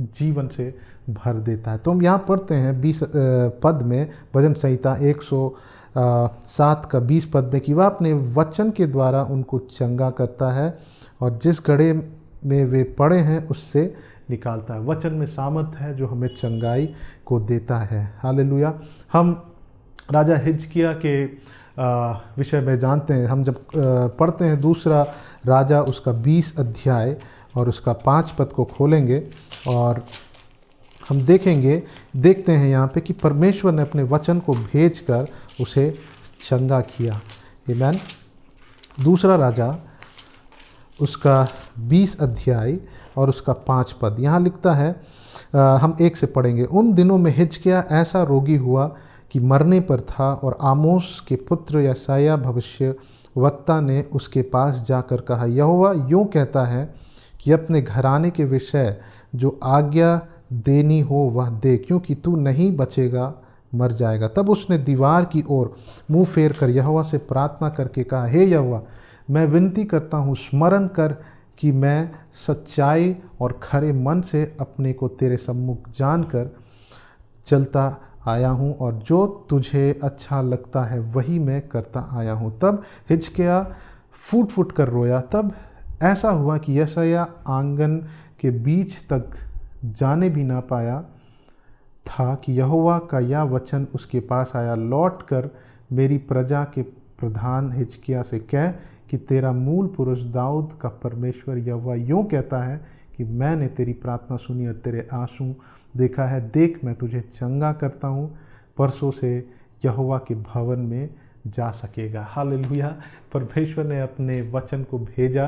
जीवन से भर देता है। तो हम यहाँ पढ़ते हैं 20 पद में, भजन संहिता 107 का 20 पद में, कि वह अपने वचन के द्वारा उनको चंगा करता है और जिस गड्ढे में वे पड़े हैं उससे निकालता है। वचन में सामर्थ है जो हमें चंगाई को देता है। हालेलुया। हम राजा हिजकिय्याह के विषय में जानते हैं। हम जब पढ़ते हैं दूसरा राजा उसका 20 अध्याय और उसका 5 पद को खोलेंगे और हम देखते हैं यहाँ पे कि परमेश्वर ने अपने वचन को भेजकर उसे चंगा किया। आमीन। दूसरा राजा उसका 20 अध्याय और उसका 5 पद यहाँ लिखता है, हम 1 से पढ़ेंगे। उन दिनों में हिजकिय्याह ऐसा रोगी हुआ कि मरने पर था और आमोस के पुत्र यशायाह भविष्य वक्ता ने उसके पास जाकर कहा, यहोवा यूँ कहता है कि अपने घराने के विषय जो आज्ञा देनी हो वह दे, क्योंकि तू नहीं बचेगा, मर जाएगा। तब उसने दीवार की ओर मुंह फेर कर यहोवा से प्रार्थना करके कहा, हे यहोवा, मैं विनती करता हूँ, स्मरण कर कि मैं सच्चाई और खरे मन से अपने को तेरे सम्मुख जानकर चलता आया हूँ और जो तुझे अच्छा लगता है वही मैं करता आया हूँ। तब हिजकिय्याह फूट फूट कर रोया। तब ऐसा हुआ कि यशायाह आंगन के बीच तक जाने भी ना पाया था कि यहोवा का यह वचन उसके पास आया, लौट कर मेरी प्रजा के प्रधान हिजकिय्याह से कह कि तेरा मूल पुरुष दाऊद का परमेश्वर यहोवा यूँ कहता है कि मैंने तेरी प्रार्थना सुनी और तेरे आंसू देखा है। देख, मैं तुझे चंगा करता हूँ, परसों से यहोवा के भवन में जा सकेगा। हालेलुया। परमेश्वर ने अपने वचन को भेजा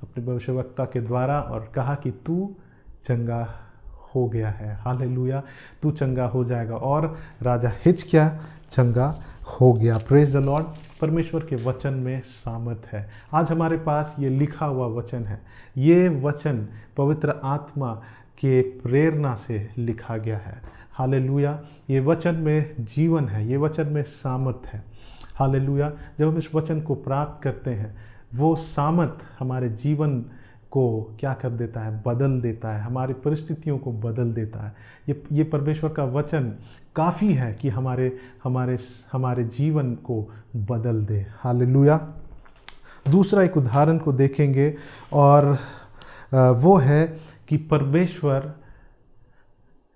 अपने भविष्यवक्ता के द्वारा और कहा कि तू चंगा हो गया है। हालेलुया, तू चंगा हो जाएगा। और राजा हिजकिय्याह चंगा हो गया। Praise the Lord. परमेश्वर के वचन में सामर्थ है। आज हमारे पास ये लिखा हुआ वचन है। ये वचन पवित्र आत्मा के प्रेरणा से लिखा गया है। हालेलुया। ये वचन में जीवन है, ये वचन में सामर्थ है। हालेलुया। जब हम इस वचन को प्राप्त करते हैं, वो सामर्थ हमारे जीवन को क्या कर देता है, बदल देता है, हमारी परिस्थितियों को बदल देता है। ये परमेश्वर का वचन काफ़ी है कि हमारे जीवन को बदल दे। हालेलुया। दूसरा एक उदाहरण को देखेंगे और वो है कि परमेश्वर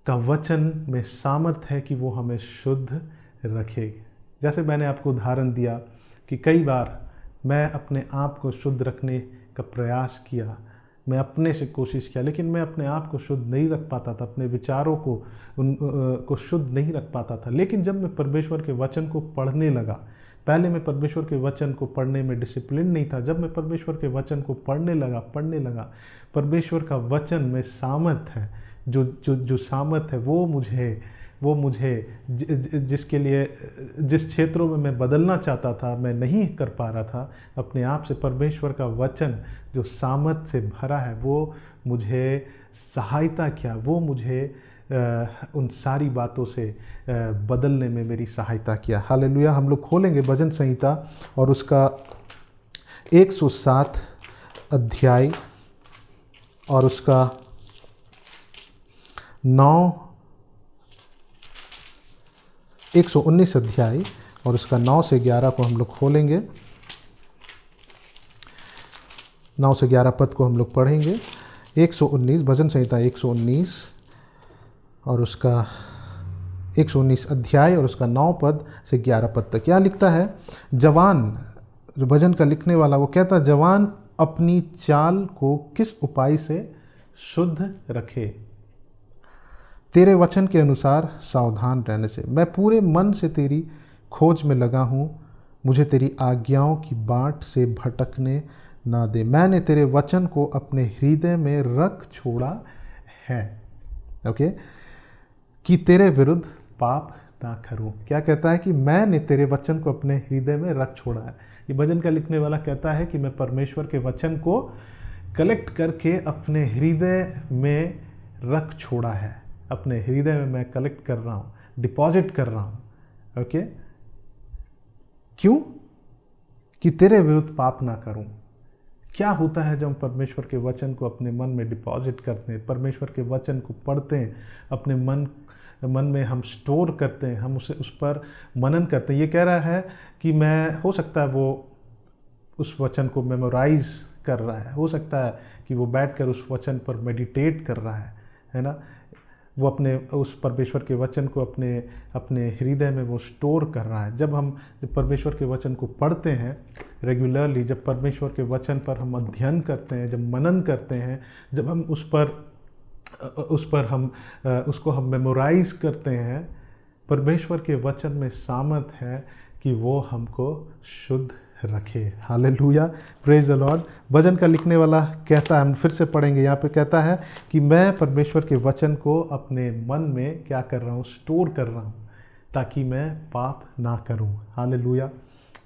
का वचन में सामर्थ है कि वो हमें शुद्ध रखे। जैसे मैंने आपको उदाहरण दिया कि कई बार मैं अपने आप को शुद्ध रखने का प्रयास किया, मैं अपने से कोशिश किया, लेकिन मैं अपने आप को शुद्ध नहीं रख पाता था, अपने विचारों को शुद्ध नहीं रख पाता था। लेकिन जब मैं परमेश्वर के वचन को पढ़ने लगा, पहले मैं परमेश्वर के वचन को पढ़ने में डिसिप्लिन नहीं था। जब मैं परमेश्वर के वचन को पढ़ने लगा, परमेश्वर का वचन में सामर्थ है, जो सामर्थ है वो मुझे जिसके लिए जिस क्षेत्रों में मैं बदलना चाहता था, मैं नहीं कर पा रहा था, अपने आप से परमेश्वर का वचन जो सामर्थ से भरा है वो मुझे सहायता किया, वो मुझे उन सारी बातों से बदलने में मेरी सहायता किया। हालेलुया। हम लोग खोलेंगे भजन संहिता और उसका 107 अध्याय और उसका 119 अध्याय और उसका 9 से 11 को हम लोग खोलेंगे। 9 से 11 पद को हम लोग पढ़ेंगे। 119 भजन संहिता 119 और उसका 119 अध्याय और उसका 9 पद से 11 पद तक। क्या लिखता है? जवान, जो भजन का लिखने वाला, वो कहता है, जवान अपनी चाल को किस उपाय से शुद्ध रखे। तेरे वचन के अनुसार सावधान रहने से। मैं पूरे मन से तेरी खोज में लगा हूँ, मुझे तेरी आज्ञाओं की बाट से भटकने ना दे। मैंने तेरे वचन को अपने हृदय में रख छोड़ा है, ओके, कि तेरे विरुद्ध पाप ना करूं। क्या कहता है कि मैंने तेरे वचन को अपने हृदय में रख छोड़ा है। ये भजन का लिखने वाला कहता है कि मैं परमेश्वर के वचन को कलेक्ट करके अपने हृदय में रख छोड़ा है, अपने हृदय में मैं कलेक्ट कर रहा हूँ, डिपॉजिट कर रहा हूँ, ओके। क्यों? कि तेरे विरुद्ध पाप ना करूं। क्या होता है जब हम परमेश्वर के वचन को अपने मन में डिपॉजिट करते हैं, परमेश्वर के वचन को पढ़ते हैं, अपने मन में हम स्टोर करते हैं, हम उस पर मनन करते हैं। ये कह रहा है कि मैं, हो सकता है वो उस वचन को मेमोराइज कर रहा है, हो सकता है कि वो बैठकर उस वचन पर मेडिटेट कर रहा है ना। वो अपने उस परमेश्वर के वचन को अपने हृदय में वो स्टोर कर रहा है। जब परमेश्वर के वचन को पढ़ते हैं रेगुलरली, जब परमेश्वर के वचन पर हम अध्ययन करते हैं, जब मनन करते हैं, जब हम उसको हम मेमोराइज करते हैं, परमेश्वर के वचन में सामर्थ है कि वो हमको शुद्ध रखे। Hallelujah, praise the Lord. भजन का लिखने वाला कहता है, हम फिर से पढ़ेंगे, यहाँ पे कहता है कि मैं परमेश्वर के वचन को अपने मन में क्या कर रहा हूँ, स्टोर कर रहा हूँ, ताकि मैं पाप ना करूँ। Hallelujah,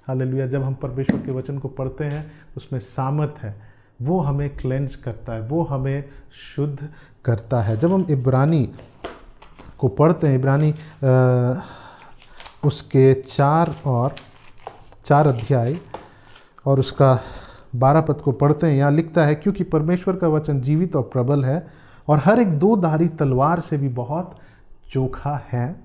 hallelujah. जब हम परमेश्वर के वचन को पढ़ते हैं उसमें सामर्थ है, वो हमें क्लेंज करता है, वो हमें शुद्ध करता है। जब हम इब्रानी को पढ़ते हैं, इब्रानी उसके 4 अध्याय और उसका 12 पद को पढ़ते हैं, यहाँ लिखता है, क्योंकि परमेश्वर का वचन जीवित और प्रबल है और हर एक 2-धारी तलवार से भी बहुत चोखा है,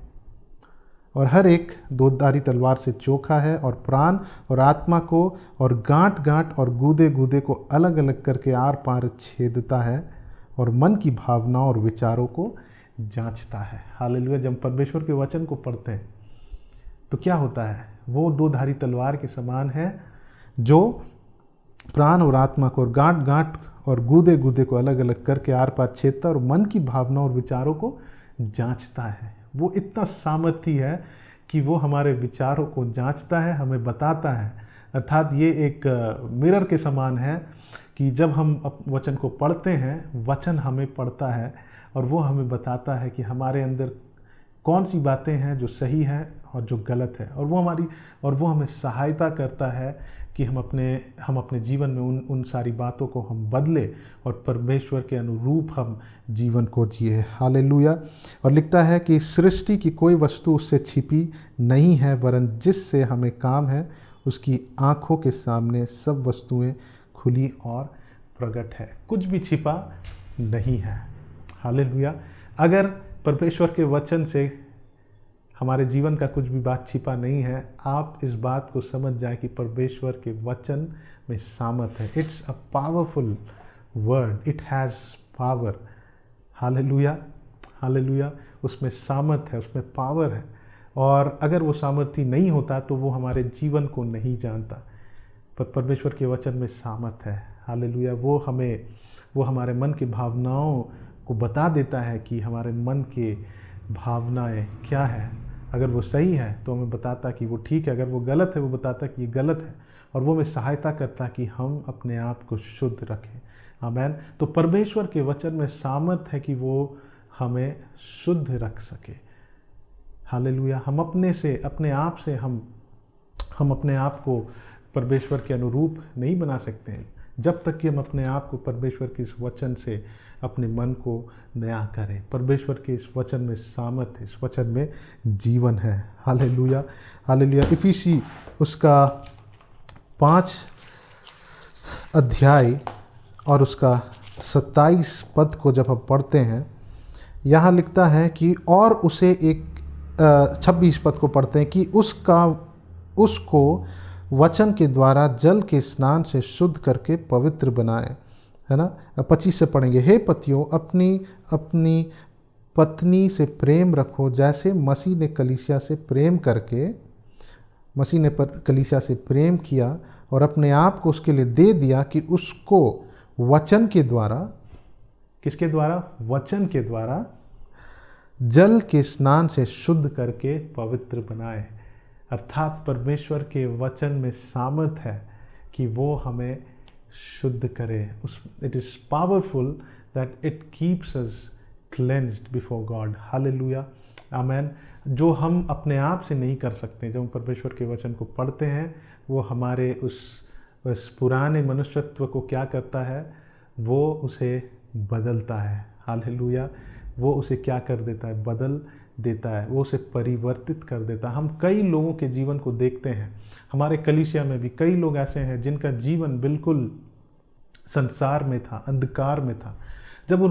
और हर एक 2-धारी तलवार से चोखा है, और प्राण और आत्मा को और गांठ-गांठ और गूदे-गूदे को अलग अलग करके आर पार छेदता है, और मन की भावनाओं और विचारों को जांचता है। हालेलुया। जब परमेश्वर के वचन को पढ़ते हैं तो क्या होता है, वो 2-धारी तलवार के समान है, जो प्राण और आत्मा को और गांठ-गांठ और गूदे-गूदे को अलग अलग करके आर पार छेदता है और मन की भावनाओं और विचारों को जांचता है। वो इतना सामर्थी है कि वो हमारे विचारों को जांचता है, हमें बताता है। अर्थात ये एक मिरर के समान है कि जब हम वचन को पढ़ते हैं, वचन हमें पढ़ता है और वो हमें बताता है कि हमारे अंदर कौन सी बातें हैं जो सही है और जो गलत है, और वो हमें सहायता करता है कि हम अपने जीवन में उन सारी बातों को हम बदले और परमेश्वर के अनुरूप हम जीवन को जिए। हालेलुया। और लिखता है कि सृष्टि की कोई वस्तु उससे छिपी नहीं है, वरन जिससे हमें काम है उसकी आँखों के सामने सब वस्तुएं खुली और प्रकट है। कुछ भी छिपा नहीं है। हालेलुया। अगर परमेश्वर के वचन से हमारे जीवन का कुछ भी बात छिपा नहीं है, आप इस बात को समझ जाए कि परमेश्वर के वचन में सामर्थ है। It's a powerful word, it has power. Hallelujah, hallelujah. उसमें सामर्थ है, उसमें पावर है, और अगर वो सामर्थी नहीं होता तो वो हमारे जीवन को नहीं जानता। पर परमेश्वर के वचन में सामर्थ है। हालेलुया। वो हमारे मन की भावनाओं को बता देता है कि हमारे मन की भावनाएं क्या है। अगर वो सही है तो हमें बताता कि वो ठीक है, अगर वो गलत है वो बताता कि ये गलत है, और वो हमें सहायता करता कि हम अपने आप को शुद्ध रखें। आमीन। तो परमेश्वर के वचन में सामर्थ है कि वो हमें शुद्ध रख सके। हालेलुया। हम अपने आप को परमेश्वर के अनुरूप नहीं बना सकते हैं जब तक कि हम अपने आप को परमेश्वर के इस वचन से अपने मन को नया करें। परमेश्वर के इस वचन में सामर्थ है, इस वचन में जीवन है। Hallelujah, hallelujah. इफिसी उसका 5 अध्याय और उसका 27 पद को जब हम पढ़ते हैं, यहाँ लिखता है कि और उसे 26 पद को पढ़ते हैं कि उसको वचन के द्वारा जल के स्नान से शुद्ध करके पवित्र बनाए, है ना। 25 से पढ़ेंगे। हे पतियों, अपनी पत्नी से प्रेम रखो, जैसे मसीह ने कलीसिया से प्रेम किया और अपने आप को उसके लिए दे दिया, कि उसको वचन के द्वारा, किसके द्वारा? वचन के द्वारा जल के स्नान से शुद्ध करके पवित्र बनाए। अर्थात परमेश्वर के वचन में सामर्थ है कि वो हमें शुद्ध करे। It is powerful that it keeps us cleansed before God. Hallelujah, amen. जो हम अपने आप से नहीं कर सकते, जब हम परमेश्वर के वचन को पढ़ते हैं, वो हमारे उस पुराने मनुष्यत्व को क्या करता है, वो उसे बदलता है। हालेलुया, वो उसे क्या कर देता है, बदल देता है, वो उसे परिवर्तित कर देता है। हम कई लोगों के जीवन को देखते हैं, हमारे कलीसिया में भी कई लोग ऐसे हैं जिनका जीवन बिल्कुल संसार में था, अंधकार में था। जब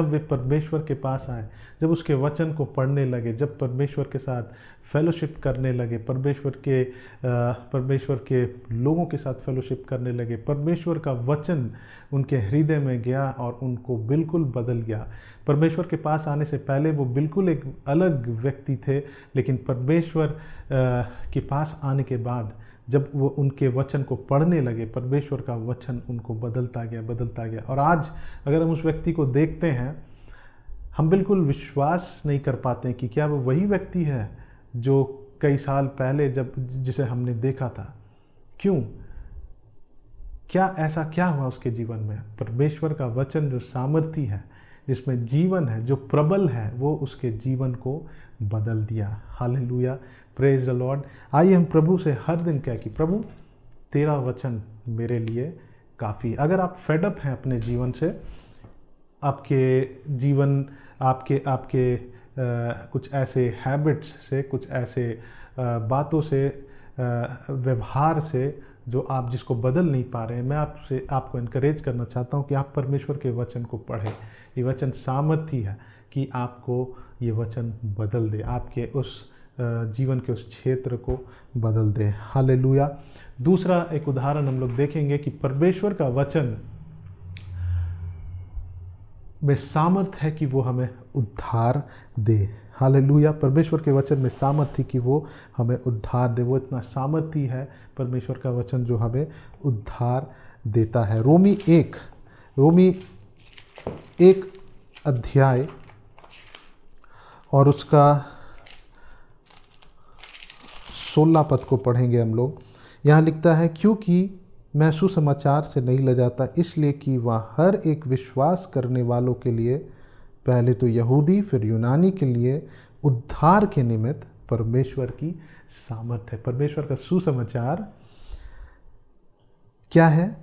वे परमेश्वर के पास आए, जब उसके वचन को पढ़ने लगे, जब परमेश्वर के साथ फेलोशिप करने लगे, परमेश्वर के लोगों के साथ फेलोशिप करने लगे, परमेश्वर का वचन उनके हृदय में गया और उनको बिल्कुल बदल गया। परमेश्वर के पास आने से पहले वो बिल्कुल एक अलग व्यक्ति थे, लेकिन परमेश्वर के पास आने के बाद जब वो उनके वचन को पढ़ने लगे, परमेश्वर का वचन उनको बदलता गया। और आज अगर हम उस व्यक्ति को देखते हैं, हम बिल्कुल विश्वास नहीं कर पाते कि क्या वो वही व्यक्ति है जो कई साल पहले जिसे हमने देखा था। क्यों? ऐसा क्या हुआ उसके जीवन में? परमेश्वर का वचन जो सामर्थी है, जिसमें जीवन है, जो प्रबल है, वो उसके जीवन को बदल दिया। Hallelujah, praise the Lord. आइए हम प्रभु से हर दिन कहें कि प्रभु तेरा वचन मेरे लिए काफ़ी। अगर आप फेडअप हैं अपने जीवन से, आपके जीवन आपके कुछ ऐसे हैबिट्स से, कुछ ऐसे बातों से, व्यवहार से जो जिसको बदल नहीं पा रहे हैं, मैं आपको इनकरेज करना चाहता हूँ कि आप परमेश्वर के वचन को पढ़ें। ये वचन सामर्थी है कि आपको ये वचन बदल दे, आपके उस जीवन के उस क्षेत्र को बदल दे। हालेलुया। दूसरा एक उदाहरण हम लोग देखेंगे कि परमेश्वर का वचन में सामर्थ है कि वो हमें उद्धार दे। हालेलुया, परमेश्वर के वचन में सामर्थ्य कि वो हमें उद्धार दे। वो इतना सामर्थी है परमेश्वर का वचन जो हमें उद्धार देता है। रोमी एक अध्याय और उसका 16 पद को पढ़ेंगे हम लोग। यहाँ लिखता है, क्योंकि मैं सुसमाचार से नहीं लजाता, इसलिए कि वह हर एक विश्वास करने वालों के लिए, पहले तो यहूदी फिर यूनानी के लिए, उद्धार के निमित्त परमेश्वर की सामर्थ्य है। परमेश्वर का सुसमाचार क्या है?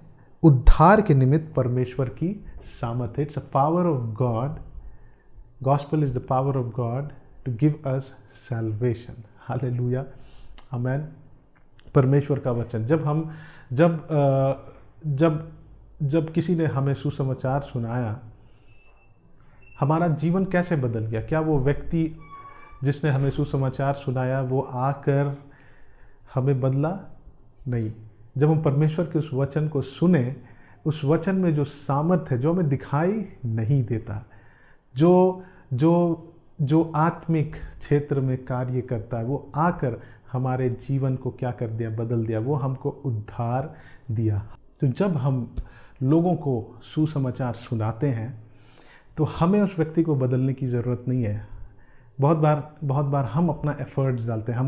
उद्धार के निमित्त परमेश्वर की सामर्थ्य। It's a power of God. Gospel is the power of God to give us salvation. Hallelujah, amen. परमेश्वर का वचन, जब किसी ने हमें सुसमाचार सुनाया, हमारा जीवन कैसे बदल गया? क्या वो व्यक्ति जिसने हमें सुसमाचार सुनाया वो आकर हमें बदला? नहीं। जब हम परमेश्वर के उस वचन को सुने, उस वचन में जो सामर्थ्य है, जो हमें दिखाई नहीं देता, जो आत्मिक क्षेत्र में कार्य करता है, वो आकर हमारे जीवन को क्या कर दिया? बदल दिया। वो हमको उद्धार दिया। तो जब हम लोगों को सुसमाचार सुनाते हैं तो हमें उस व्यक्ति को बदलने की ज़रूरत नहीं है। बहुत बार हम अपना एफर्ट्स डालते हैं,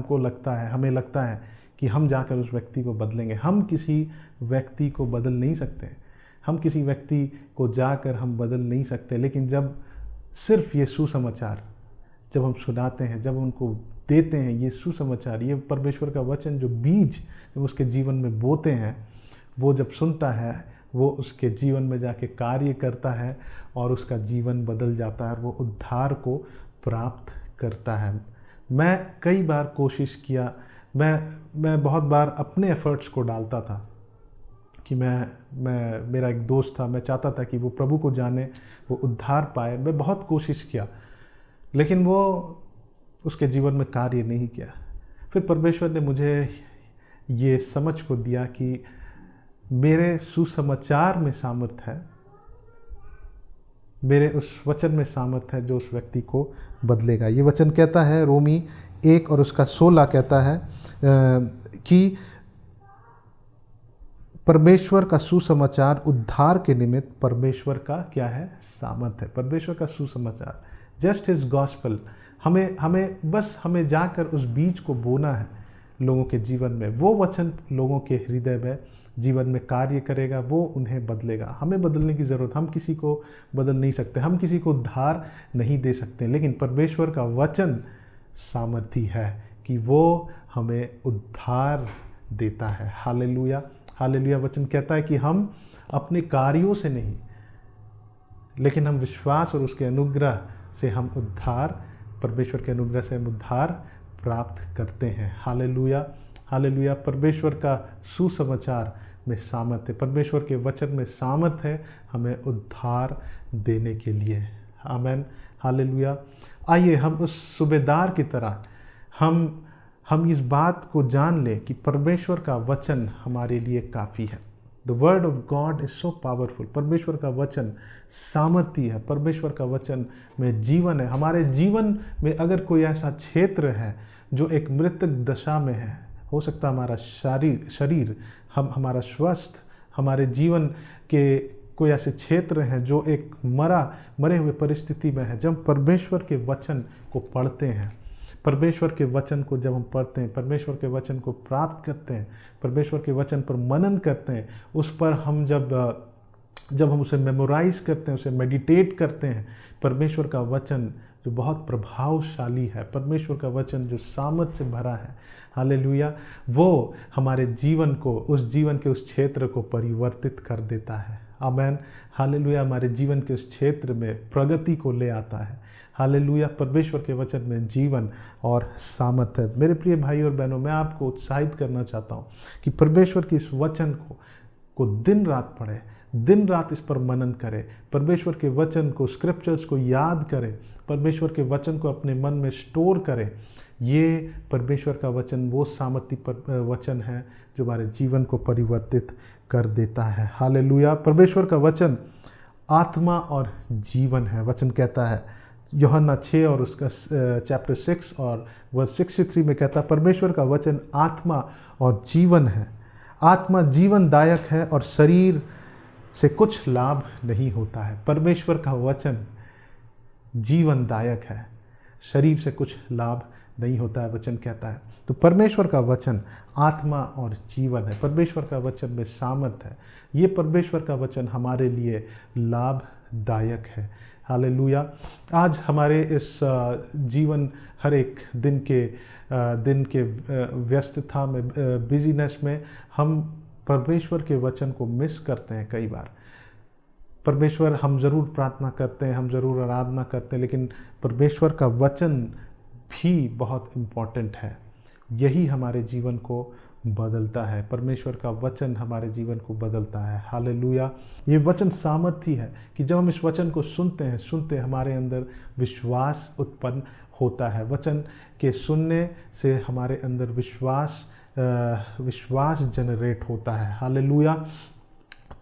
हमें लगता है कि हम जाकर उस व्यक्ति को बदलेंगे। हम किसी व्यक्ति को बदल नहीं सकते, हम किसी व्यक्ति को जाकर हम बदल नहीं सकते। लेकिन जब सिर्फ ये सुसमाचार जब हम सुनाते हैं, जब उनको देते हैं ये सुसमाचार, ये परमेश्वर का वचन, जो बीज जब उसके जीवन में बोते हैं, वो जब सुनता है, वो उसके जीवन में जाके कार्य करता है और उसका जीवन बदल जाता है और वो उद्धार को प्राप्त करता है। मैं कई बार कोशिश किया, मैं बहुत बार अपने एफर्ट्स को डालता था कि मेरा एक दोस्त था, मैं चाहता था कि वो प्रभु को जाने, वो उद्धार पाए। मैं बहुत कोशिश किया, लेकिन वो उसके जीवन में कार्य नहीं किया। फिर परमेश्वर ने मुझे ये समझ को दिया कि मेरे सुसमाचार में सामर्थ है, मेरे उस वचन में सामर्थ है जो उस व्यक्ति को बदलेगा। ये वचन कहता है, रोमी 1 और उसका 16 कहता है कि परमेश्वर का सुसमाचार उद्धार के निमित्त परमेश्वर का क्या है? सामर्थ है। परमेश्वर का सुसमाचार जस्ट हिज गॉस्पल। हमें जाकर उस बीज को बोना है लोगों के जीवन में। वो वचन लोगों के हृदय में, जीवन में कार्य करेगा, वो उन्हें बदलेगा। हमें बदलने की ज़रूरत, हम किसी को बदल नहीं सकते, हम किसी को उद्धार नहीं दे सकते, लेकिन परमेश्वर का वचन सामर्थी है कि वो हमें उद्धार देता है। Hallelujah, hallelujah. वचन कहता है कि हम अपने कार्यों से नहीं, लेकिन हम विश्वास और उसके अनुग्रह से हम उद्धार, परमेश्वर के अनुग्रह से हम उद्धार प्राप्त करते हैं। Hallelujah, hallelujah. परमेश्वर का सुसमाचार में सामर्थ है, परमेश्वर के वचन में सामर्थ है हमें उद्धार देने के लिए। आमेन, हालेलुया। आइए हम उस सूबेदार की तरह हम इस बात को जान लें कि परमेश्वर का वचन हमारे लिए काफ़ी है। The word of God is so powerful. परमेश्वर का वचन सामर्थी है, परमेश्वर का वचन में जीवन है। हमारे जीवन में अगर कोई ऐसा क्षेत्र है जो एक मृतक दशा में है, हो सकता है हमारा शरीर हमारा स्वस्थ, हमारे जीवन के कोई ऐसे क्षेत्र हैं जो एक मरे हुए परिस्थिति में है, जब परमेश्वर के वचन को पढ़ते हैं, परमेश्वर के वचन को जब हम पढ़ते हैं, परमेश्वर के वचन को प्राप्त करते हैं, परमेश्वर के वचन पर मनन करते हैं, उस पर हम जब हम उसे मेमोराइज करते हैं, उसे मेडिटेट करते हैं, परमेश्वर का वचन जो बहुत प्रभावशाली है, परमेश्वर का वचन जो सामर्थ से भरा है, हालेलुया, वो हमारे जीवन को, उस जीवन के उस क्षेत्र को परिवर्तित कर देता है। आमेन, हालेलुया। हमारे जीवन के उस क्षेत्र में प्रगति को ले आता है। हालेलुया। परमेश्वर के वचन में जीवन और सामर्थ है। मेरे प्रिय भाई और बहनों, मैं आपको उत्साहित करना चाहता हूँ कि परमेश्वर के इस वचन को दिन रात पढ़े, दिन रात इस पर मनन करें, परमेश्वर के वचन को, स्क्रिप्चर्स को याद करें, परमेश्वर के वचन को अपने मन में स्टोर करें। ये परमेश्वर का वचन वो सामर्थी वचन है जो हमारे जीवन को परिवर्तित कर देता है। हालेलुया। परमेश्वर का वचन आत्मा और जीवन है। वचन कहता है, यूहन्ना 6 और उसका चैप्टर 6 और वर्स 63 में कहता है, परमेश्वर का वचन आत्मा और जीवन है। आत्मा जीवनदायक है और शरीर से कुछ लाभ नहीं होता है। परमेश्वर का वचन जीवनदायक है, शरीर से कुछ लाभ नहीं होता है, वचन कहता है। तो परमेश्वर का वचन आत्मा और जीवन है, परमेश्वर का वचन में सामर्थ है। ये परमेश्वर का वचन हमारे लिए लाभदायक है। हालेलुया। आज हमारे इस जीवन, हर एक दिन के व्यस्तता में, बिजीनेस में, हम परमेश्वर के वचन को मिस करते हैं कई बार। परमेश्वर, हम ज़रूर प्रार्थना करते हैं, हम ज़रूर आराधना करते हैं, लेकिन परमेश्वर का वचन भी बहुत इम्पॉर्टेंट है। यही हमारे जीवन को बदलता है। परमेश्वर का वचन हमारे जीवन को बदलता है। हालेलुया। ये वचन सामर्थी है कि जब हम इस वचन को सुनते हमारे अंदर विश्वास उत्पन्न होता है। वचन के सुनने से हमारे अंदर विश्वास जनरेट होता है। हालेलुया।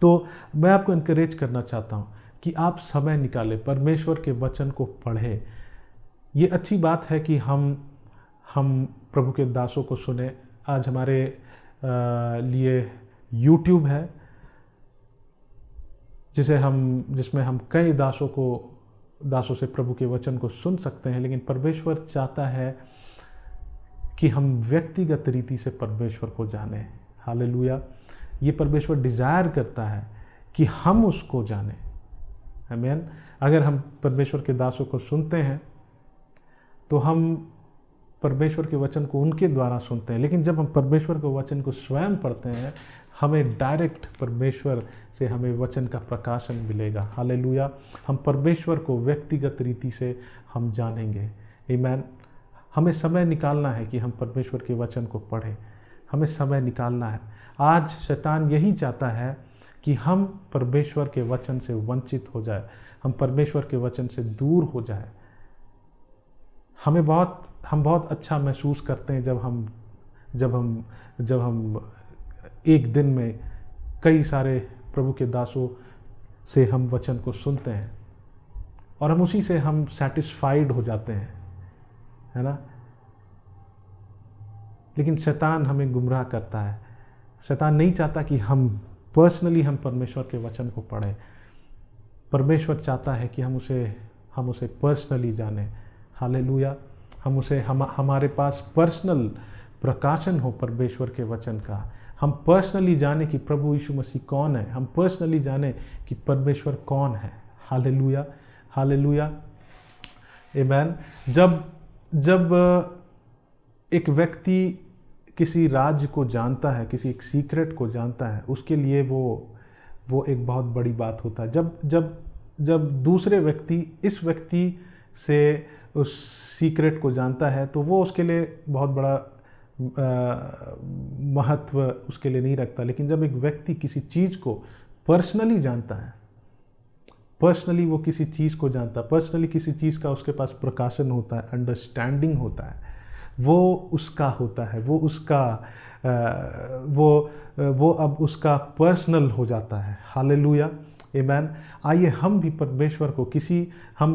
तो मैं आपको इनकरेज करना चाहता हूँ कि आप समय निकालें, परमेश्वर के वचन को पढ़ें। ये अच्छी बात है कि हम प्रभु के दासों को सुने। आज हमारे लिए YouTube है, जिसमें हम कई दासों से प्रभु के वचन को सुन सकते हैं। लेकिन परमेश्वर चाहता है कि हम व्यक्तिगत रीति से परमेश्वर को जानें। हालेलुया। ये परमेश्वर डिज़ायर करता है कि हम उसको जानें। आमीन। अगर हम परमेश्वर के दासों को सुनते हैं तो हम परमेश्वर के वचन को उनके द्वारा सुनते हैं, लेकिन जब हम परमेश्वर के वचन को स्वयं पढ़ते हैं, हमें डायरेक्ट परमेश्वर से हमें वचन का प्रकाशन मिलेगा। हालेलुया। हम परमेश्वर को व्यक्तिगत रीति से हम जानेंगे। आमीन। हमें समय निकालना है कि हम परमेश्वर के वचन को पढ़ें। हमें समय निकालना है। आज शैतान यही चाहता है कि हम परमेश्वर के वचन से वंचित हो जाए, हम परमेश्वर के वचन से दूर हो जाए। हम बहुत अच्छा महसूस करते हैं जब हम एक दिन में कई सारे प्रभु के दासों से हम वचन को सुनते हैं और हम उसी से हम सेटिस्फाइड हो जाते हैं, है ना। लेकिन शैतान हमें गुमराह करता है। शैतान नहीं चाहता कि हम पर्सनली हम परमेश्वर के वचन को पढ़ें। परमेश्वर चाहता है कि हम उसे पर्सनली जाने। हालेलुया। हम उसे हमारे पास पर्सनल प्रकाशन हो परमेश्वर के वचन का। हम पर्सनली जाने कि प्रभु यीशु मसीह कौन है। हम पर्सनली जाने कि परमेश्वर कौन है। हालेलुया, हालेलुया, आमीन। जब एक व्यक्ति किसी राज्य को जानता है, किसी एक सीक्रेट को जानता है, उसके लिए वो एक बहुत बड़ी बात होता है। जब दूसरे व्यक्ति इस व्यक्ति से उस सीक्रेट को जानता है तो वो उसके लिए बहुत बड़ा महत्व उसके लिए नहीं रखता। लेकिन जब एक व्यक्ति किसी चीज़ को पर्सनली जानता है, पर्सनली वो किसी चीज़ को जानता है, पर्सनली किसी चीज़ का उसके पास प्रकाशन होता है, अंडरस्टैंडिंग होता है, वो उसका होता है, वो उसका वो अब उसका पर्सनल हो जाता है। हालेलुया, आमीन। आइए हम भी परमेश्वर को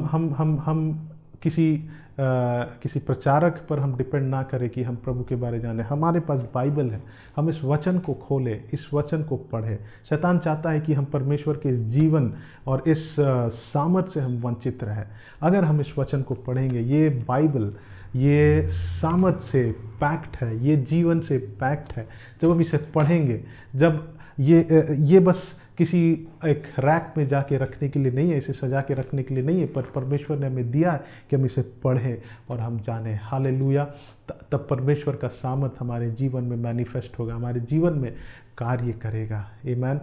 हम किसी प्रचारक पर हम डिपेंड ना करें कि हम प्रभु के बारे जाने। हमारे पास बाइबल है, हम इस वचन को खोलें, इस वचन को पढ़ें। शैतान चाहता है कि हम परमेश्वर के इस जीवन और इस सामर्थ से हम वंचित रहें। अगर हम इस वचन को पढ़ेंगे, ये बाइबल ये सामर्थ से पैक्ट है, ये जीवन से पैक्ट है। जब हम इसे पढ़ेंगे, जब ये बस किसी एक रैक में जाके रखने के लिए नहीं है, इसे सजा के रखने के लिए नहीं है, पर परमेश्वर ने हमें दिया है कि हम इसे पढ़ें और हम जानें। हालेलुया। तब परमेश्वर का सामर्थ हमारे जीवन में मैनिफेस्ट होगा, हमारे जीवन में कार्य करेगा। आमीन।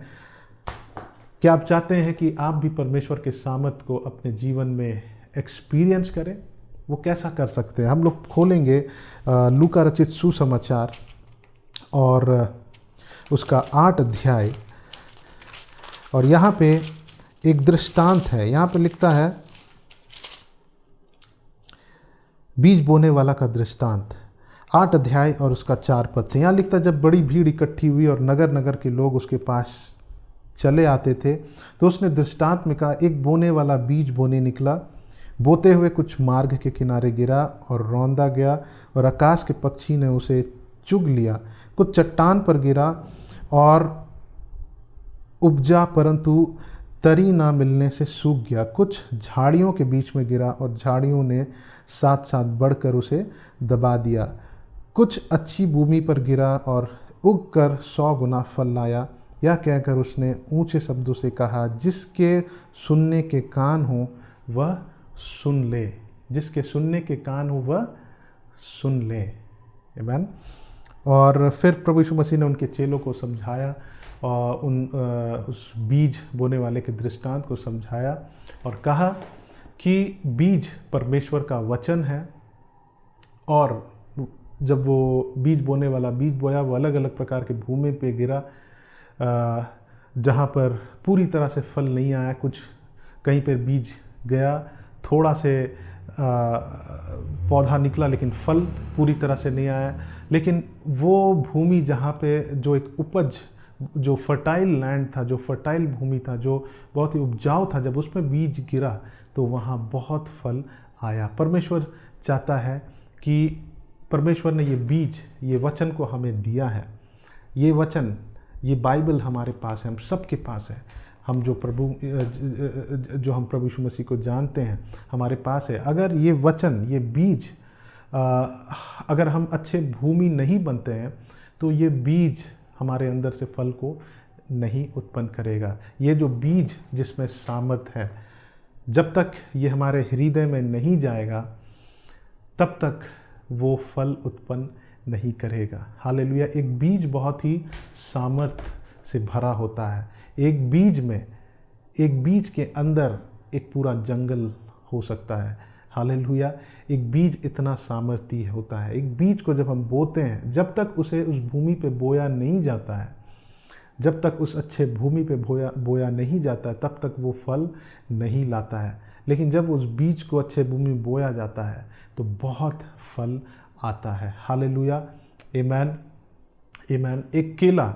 क्या आप चाहते हैं कि आप भी परमेश्वर के सामर्थ को अपने जीवन में एक्सपीरियंस करें? वो कैसा कर सकते हैं? हम लोग खोलेंगे लूका रचित सुसमाचार और उसका 8 अध्याय, और यहाँ पे एक दृष्टांत है। यहाँ पे लिखता है बीज बोने वाला का दृष्टांत, 8 अध्याय और उसका 4 पद से। यहाँ लिखता है, जब बड़ी भीड़ इकट्ठी हुई और नगर नगर के लोग उसके पास चले आते थे तो उसने दृष्टांत में कहा, एक बोने वाला बीज बोने निकला, बोते हुए कुछ मार्ग के किनारे गिरा और रौंदा गया और आकाश के पक्षी ने उसे चुग लिया। कुछ चट्टान पर गिरा और उपजा, परंतु तरी ना मिलने से सूख गया। कुछ झाड़ियों के बीच में गिरा और झाड़ियों ने साथ साथ बढ़कर उसे दबा दिया। कुछ अच्छी भूमि पर गिरा और उगकर 100 गुना फल लाया। यह कहकर उसने ऊंचे शब्दों से कहा, जिसके सुनने के कान हो वह सुन ले। जिसके सुनने के कान हो वह सुन ले। आमीन। और फिर प्रभु यीशु मसीह ने उनके चेलों को समझाया और उस बीज बोने वाले के दृष्टांत को समझाया और कहा कि बीज परमेश्वर का वचन है। और जब वो बीज बोने वाला बीज बोया, वो अलग अलग प्रकार के भूमि पे गिरा, जहाँ पर पूरी तरह से फल नहीं आया। कुछ कहीं पर बीज गया, थोड़ा से पौधा निकला, लेकिन फल पूरी तरह से नहीं आया। लेकिन वो भूमि जहाँ पे जो एक उपज, जो फर्टाइल लैंड था, जो फर्टाइल भूमि था, जो बहुत ही उपजाऊ था, जब उसमें बीज गिरा तो वहाँ बहुत फल आया। परमेश्वर चाहता है कि परमेश्वर ने ये बीज, ये वचन को हमें दिया है। ये वचन, ये बाइबल हमारे पास है, हम सबके पास है। हम जो हम प्रभु यीशु मसीह को जानते हैं, हमारे पास है। अगर ये वचन, ये बीज, अगर हम अच्छे भूमि नहीं बनते हैं तो ये बीज हमारे अंदर से फल को नहीं उत्पन्न करेगा। ये जो बीज जिसमें सामर्थ है, जब तक ये हमारे हृदय में नहीं जाएगा तब तक वो फल उत्पन्न नहीं करेगा। हालेलुया। एक बीज बहुत ही सामर्थ से भरा होता है। एक बीज के अंदर एक पूरा जंगल हो सकता है। हालेलुया। एक बीज इतना सामर्थी होता है। एक बीज को जब हम बोते हैं, जब तक उसे उस भूमि पे बोया नहीं जाता है, जब तक उस अच्छे भूमि पे बोया नहीं जाता है, तब तक वो फल नहीं लाता है। लेकिन जब उस बीज को अच्छे भूमि में बोया जाता है तो बहुत फल आता है। हालेलुया। आमीन, आमीन। एक केला,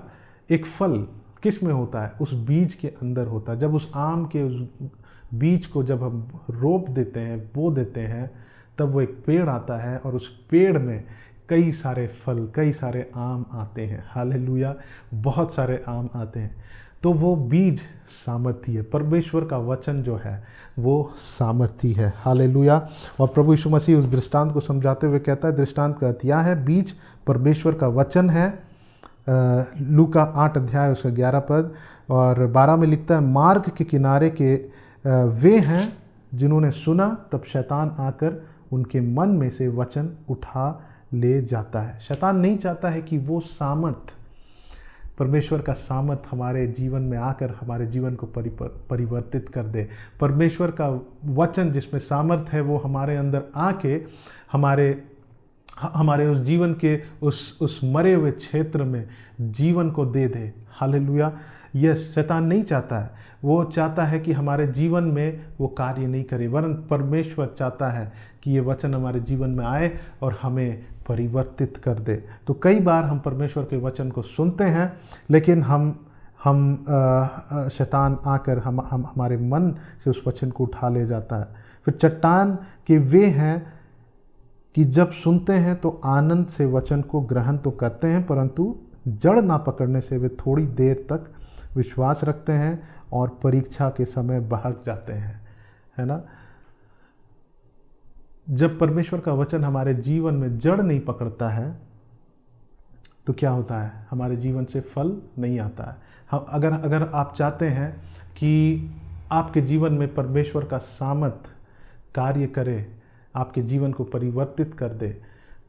एक फल किस में होता है? उस बीज के अंदर होता है। जब उस आम के उस बीज को जब हम रोप देते हैं, बो देते हैं, तब वो एक पेड़ आता है और उस पेड़ में कई सारे फल, कई सारे आम आते हैं। हालेलुया, बहुत सारे आम आते हैं। तो वो बीज सामर्थी है। परमेश्वर का वचन जो है वो सामर्थी है। हालेलुया। और प्रभु यीशु मसीह उस दृष्टांत को समझाते हुए कहता है, दृष्टांत का अर्थ यह है, बीज परमेश्वर का वचन है। लूका 8 अध्याय उसका 11 पद और 12 में लिखता है, मार्ग के किनारे के वे हैं जिन्होंने सुना, तब शैतान आकर उनके मन में से वचन उठा ले जाता है। शैतान नहीं चाहता है कि वो सामर्थ, परमेश्वर का सामर्थ हमारे जीवन में आकर हमारे जीवन को परिवर्तित कर दे। परमेश्वर का वचन जिसमें सामर्थ है वो हमारे अंदर आके हमारे उस जीवन के उस मरे हुए क्षेत्र में जीवन को दे दे। हालेलुया। यह शैतान नहीं चाहता है। वो चाहता है कि हमारे जीवन में वो कार्य नहीं करे, वरन परमेश्वर चाहता है कि ये वचन हमारे जीवन में आए और हमें परिवर्तित कर दे। तो कई बार हम परमेश्वर के वचन को सुनते हैं, लेकिन शैतान आकर हमारे मन से उस वचन को उठा ले जाता है। फिर चट्टान के वे हैं कि जब सुनते हैं तो आनंद से वचन को ग्रहण तो करते हैं, परंतु जड़ ना पकड़ने से वे थोड़ी देर तक विश्वास रखते हैं और परीक्षा के समय बहक जाते हैं। है ना। जब परमेश्वर का वचन हमारे जीवन में जड़ नहीं पकड़ता है तो क्या होता है, हमारे जीवन से फल नहीं आता है। हम अगर आप चाहते हैं कि आपके जीवन में परमेश्वर का सामर्थ कार्य करे, आपके जीवन को परिवर्तित कर दे,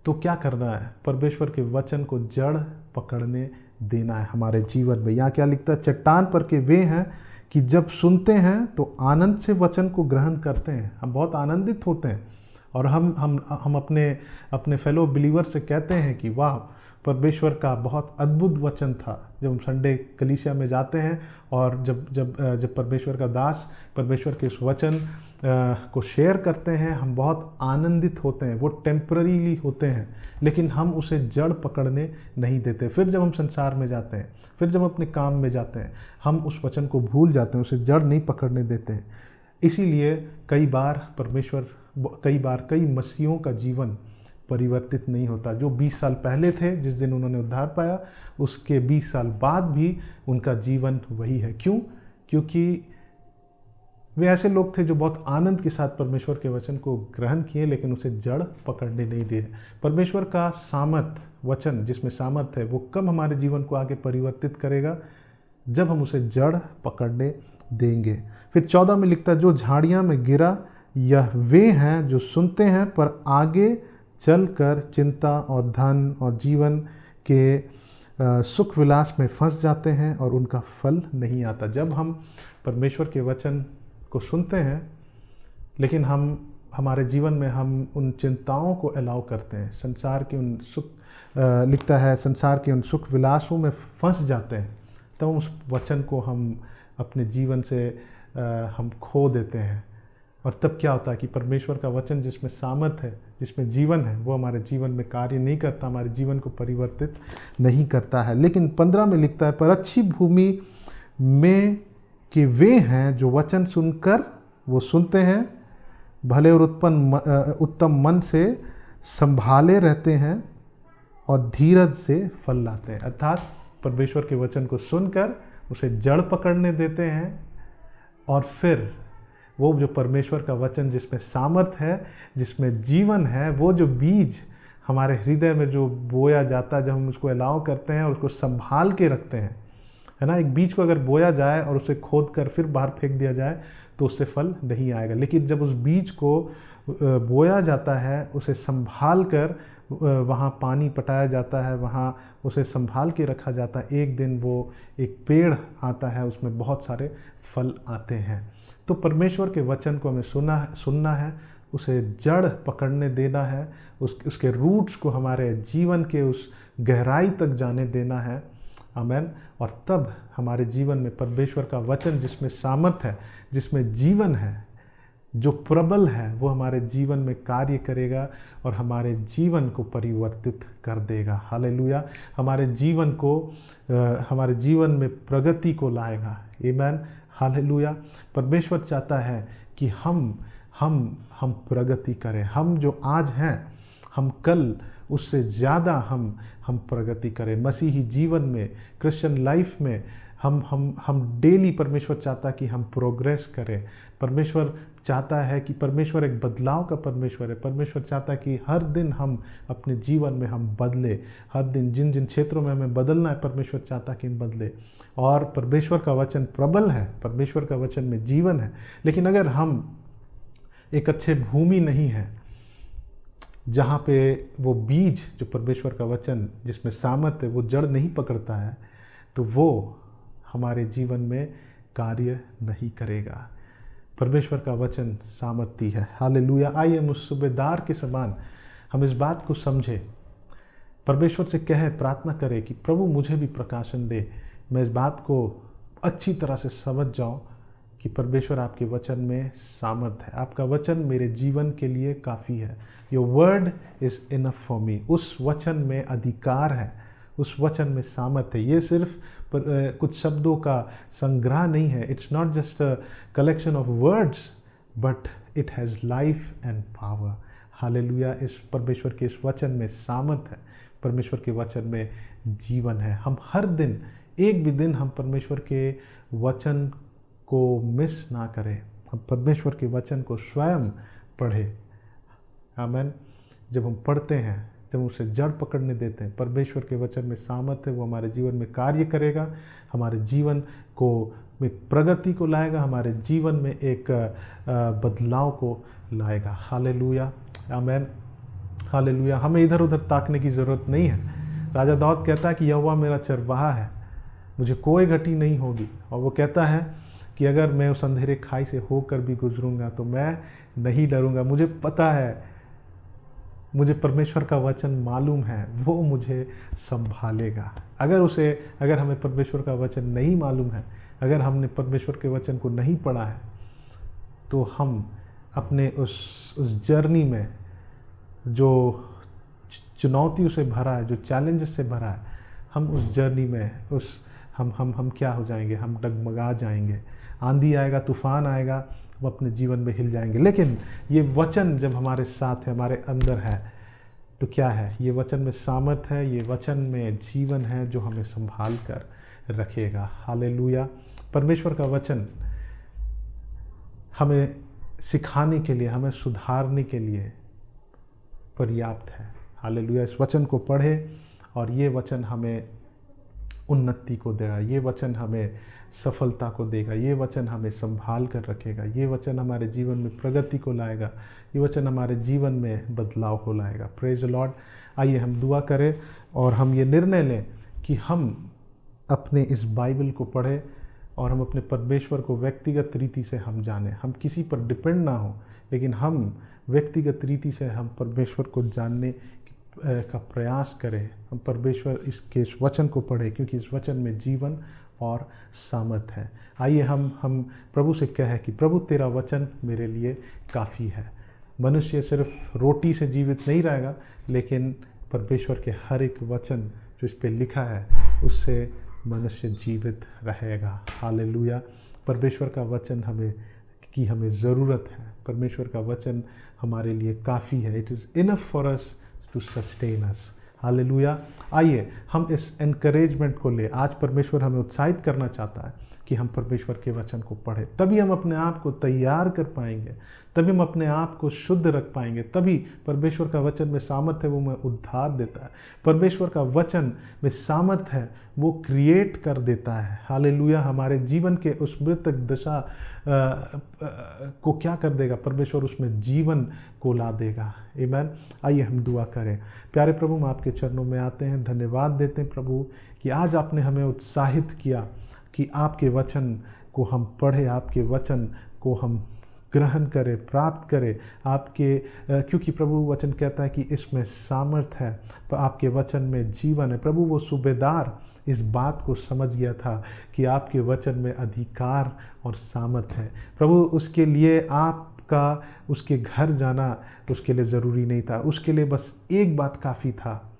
तो क्या करना है, परमेश्वर के वचन को जड़ पकड़ने देना है हमारे जीवन में। यहाँ क्या लिखता है, चट्टान पर के वे हैं कि जब सुनते हैं तो आनंद से वचन को ग्रहण करते हैं। हम बहुत आनंदित होते हैं और हम अपने फेलो बिलीवर से कहते हैं कि वाह, परमेश्वर का बहुत अद्भुत वचन था। जब हम संडे कलीसिया में जाते हैं और जब परमेश्वर का दास परमेश्वर के इस वचन को शेयर करते हैं, हम बहुत आनंदित होते हैं। वो टेम्पररीली होते हैं, लेकिन हम उसे जड़ पकड़ने नहीं देते। फिर जब हम संसार में जाते हैं, फिर जब अपने काम में जाते हैं, हम उस वचन को भूल जाते हैं, उसे जड़ नहीं पकड़ने देते हैं। इसीलिए कई बार कई मसीहों का जीवन परिवर्तित नहीं होता। जो 20 साल पहले थे, जिस दिन उन्होंने उद्धार पाया, उसके 20 साल बाद भी उनका जीवन वही है। क्यों? क्योंकि वे ऐसे लोग थे जो बहुत आनंद के साथ परमेश्वर के वचन को ग्रहण किए, लेकिन उसे जड़ पकड़ने नहीं दिए। परमेश्वर का सामर्थ वचन जिसमें सामर्थ है, वो कब हमारे जीवन को आगे परिवर्तित करेगा, जब हम उसे जड़ पकड़ने देंगे। फिर 14 में लिखता है, जो झाड़ियाँ में गिरा यह वे हैं जो सुनते हैं पर आगे चलकर चिंता और धन और जीवन के सुख विलास में फंस जाते हैं और उनका फल नहीं आता। जब हम परमेश्वर के वचन को सुनते हैं, लेकिन हमारे जीवन में हम उन चिंताओं को अलाउ करते हैं, संसार के उन लिखता है संसार के उन सुख विलासों में फंस जाते हैं, तब उस वचन को हम अपने जीवन से हम खो देते हैं। और तब क्या होता है कि परमेश्वर का वचन जिसमें सामर्थ है, जिसमें जीवन है, वो हमारे जीवन में कार्य नहीं करता, हमारे जीवन को परिवर्तित नहीं करता है। लेकिन 15 में लिखता है, पर अच्छी भूमि में कि वे हैं जो वचन सुनकर वो सुनते हैं, भले और उत्तम मन से संभाले रहते हैं और धीरज से फल लाते हैं। अर्थात परमेश्वर के वचन को सुनकर उसे जड़ पकड़ने देते हैं, और फिर वो जो परमेश्वर का वचन जिसमें सामर्थ है, जिसमें जीवन है, वो जो बीज हमारे हृदय में जो बोया जाता है, जब हम उसको अलाउ करते हैं और उसको संभाल के रखते हैं, है ना। एक बीज को अगर बोया जाए और उसे खोद कर फिर बाहर फेंक दिया जाए तो उससे फल नहीं आएगा। लेकिन जब उस बीज को बोया जाता है, उसे संभाल कर वहाँ पानी पटाया जाता है, वहाँ उसे संभाल के रखा जाता है, एक दिन वो एक पेड़ आता है, उसमें बहुत सारे फल आते हैं। तो परमेश्वर के वचन को हमें सुनना है, उसे जड़ पकड़ने देना है, उसके रूट्स को हमारे जीवन के उस गहराई तक जाने देना है। आमेन। और तब हमारे जीवन में परमेश्वर का वचन जिसमें सामर्थ है, जिसमें जीवन है, जो प्रबल है, वो हमारे जीवन में कार्य करेगा और हमारे जीवन को परिवर्तित कर देगा। हालेलुया। हमारे जीवन में प्रगति को लाएगा। आमेन। हालेलुया। परमेश्वर चाहता है कि हम प्रगति करें। हम जो आज हैं, हम कल उससे ज़्यादा हम प्रगति करें मसीही जीवन में, क्रिश्चियन लाइफ में। हम डेली, परमेश्वर चाहता कि हम प्रोग्रेस करें। परमेश्वर चाहता है कि परमेश्वर एक बदलाव का परमेश्वर है। परमेश्वर चाहता है कि हर दिन हम अपने जीवन में हम बदले। हर दिन जिन जिन क्षेत्रों में हमें बदलना है, परमेश्वर चाहता कि हम बदले। और परमेश्वर का वचन प्रबल है, परमेश्वर का वचन में जीवन है। लेकिन अगर हम एक अच्छे भूमि नहीं है जहाँ पे वो बीज, जो परमेश्वर का वचन जिसमें सामर्थ्य है, वो जड़ नहीं पकड़ता है, तो वो हमारे जीवन में कार्य नहीं करेगा। परमेश्वर का वचन सामर्थ्य है। हालेलुया। आइए हम उस सूबेदार के समान हम इस बात को समझें, परमेश्वर से कहे, प्रार्थना करें कि प्रभु मुझे भी प्रकाशन दे, मैं इस बात को अच्छी तरह से समझ जाऊं कि परमेश्वर आपके वचन में सामर्थ है। आपका वचन मेरे जीवन के लिए काफ़ी है। Your word is enough for me. उस वचन में अधिकार है, उस वचन में सामर्थ है। ये सिर्फ कुछ शब्दों का संग्रह नहीं है। It's not just a collection of words, but it has life and power. Hallelujah. इस परमेश्वर के इस वचन में सामर्थ है, परमेश्वर के वचन में जीवन है। हम हर दिन, एक भी दिन हम परमेश्वर के वचन को मिस ना करें। हम परमेश्वर के वचन को स्वयं पढ़ें। आमीन। जब हम पढ़ते हैं, जब उसे जड़ पकड़ने देते हैं, परमेश्वर के वचन में सामर्थ है, वो हमारे जीवन में कार्य करेगा, हमारे जीवन को एक प्रगति को लाएगा, हमारे जीवन में एक बदलाव को लाएगा। हालेलुया। आमीन। हालेलुया। हमें इधर उधर ताकने की ज़रूरत नहीं है। राजा दाऊद कहता है कि यहोवा मेरा चरवाहा है, मुझे कोई घटी नहीं होगी। और वो कहता है कि अगर मैं उस अंधेरे खाई से होकर भी गुजरूंगा तो मैं नहीं डरूंगा। मुझे पता है, मुझे परमेश्वर का वचन मालूम है, वो मुझे संभालेगा। अगर हमें परमेश्वर का वचन नहीं मालूम है, अगर हमने परमेश्वर के वचन को नहीं पढ़ा है, तो हम अपने उस जर्नी में जो चुनौतियों से भरा है, जो चैलेंजेस से भरा है, हम उस जर्नी में हम क्या हो जाएंगे? हम डगमगा जाएंगे। आंधी आएगा, तूफान आएगा, हम अपने जीवन में हिल जाएंगे। लेकिन ये वचन जब हमारे साथ है, हमारे अंदर है, तो क्या है? ये वचन में सामर्थ है, ये वचन में जीवन है जो हमें संभाल कर रखेगा। हालेलुया। परमेश्वर का वचन हमें सिखाने के लिए, हमें सुधारने के लिए पर्याप्त है। हालेलुया। इस वचन को पढ़े और ये वचन हमें उन्नति को देगा, ये वचन हमें सफलता को देगा, ये वचन हमें संभाल कर रखेगा, ये वचन हमारे जीवन में प्रगति को लाएगा, ये वचन हमारे जीवन में बदलाव को लाएगा। Praise the Lord. आइए हम दुआ करें और हम ये निर्णय लें कि हम अपने इस बाइबल को पढ़ें और हम अपने परमेश्वर को व्यक्तिगत रीति से हम जानें। हम किसी पर डिपेंड ना हो, लेकिन हम व्यक्तिगत रीति से हम परमेश्वर को जानने का प्रयास करें। हम परमेश्वर इसके इस वचन को पढ़ें, क्योंकि इस वचन में जीवन और सामर्थ है। आइए हम प्रभु से कहें कि प्रभु तेरा वचन मेरे लिए काफ़ी है। मनुष्य सिर्फ रोटी से जीवित नहीं रहेगा, लेकिन परमेश्वर के हर एक वचन जो इस पे लिखा है उससे मनुष्य जीवित रहेगा। हालेलुया। परमेश्वर का वचन हमें ज़रूरत है। परमेश्वर का वचन हमारे लिए काफ़ी है। It is enough for us to sustain us. Hallelujah. आइए हम इस एनकरेजमेंट को ले। आज परमेश्वर हमें उत्साहित करना चाहता है कि हम परमेश्वर के वचन को पढ़ें, तभी हम अपने आप को तैयार कर पाएंगे, तभी हम अपने आप को शुद्ध रख पाएंगे। तभी परमेश्वर का वचन में सामर्थ है, वो हमें उद्धार देता है। परमेश्वर का वचन में सामर्थ है, वो क्रिएट कर देता है। हालेलुया। हमारे जीवन के उस मृतक दशा को क्या कर देगा? परमेश्वर उसमें जीवन को ला देगा। आमीन। आइए हम दुआ करें। प्यारे प्रभु, हम आपके चरणों में आते हैं, धन्यवाद देते हैं प्रभु कि आज आपने हमें उत्साहित किया कि आपके वचन को हम पढ़ें, आपके वचन को हम ग्रहण करें, प्राप्त करें। क्योंकि प्रभु वचन कहता है कि इसमें सामर्थ है, आपके वचन में जीवन है। प्रभु वो सूबेदार इस बात को समझ गया था कि आपके वचन में अधिकार और सामर्थ है। प्रभु उसके लिए आपका उसके घर जाना उसके लिए ज़रूरी नहीं था, उसके लिए बस एक बात काफ़ी था,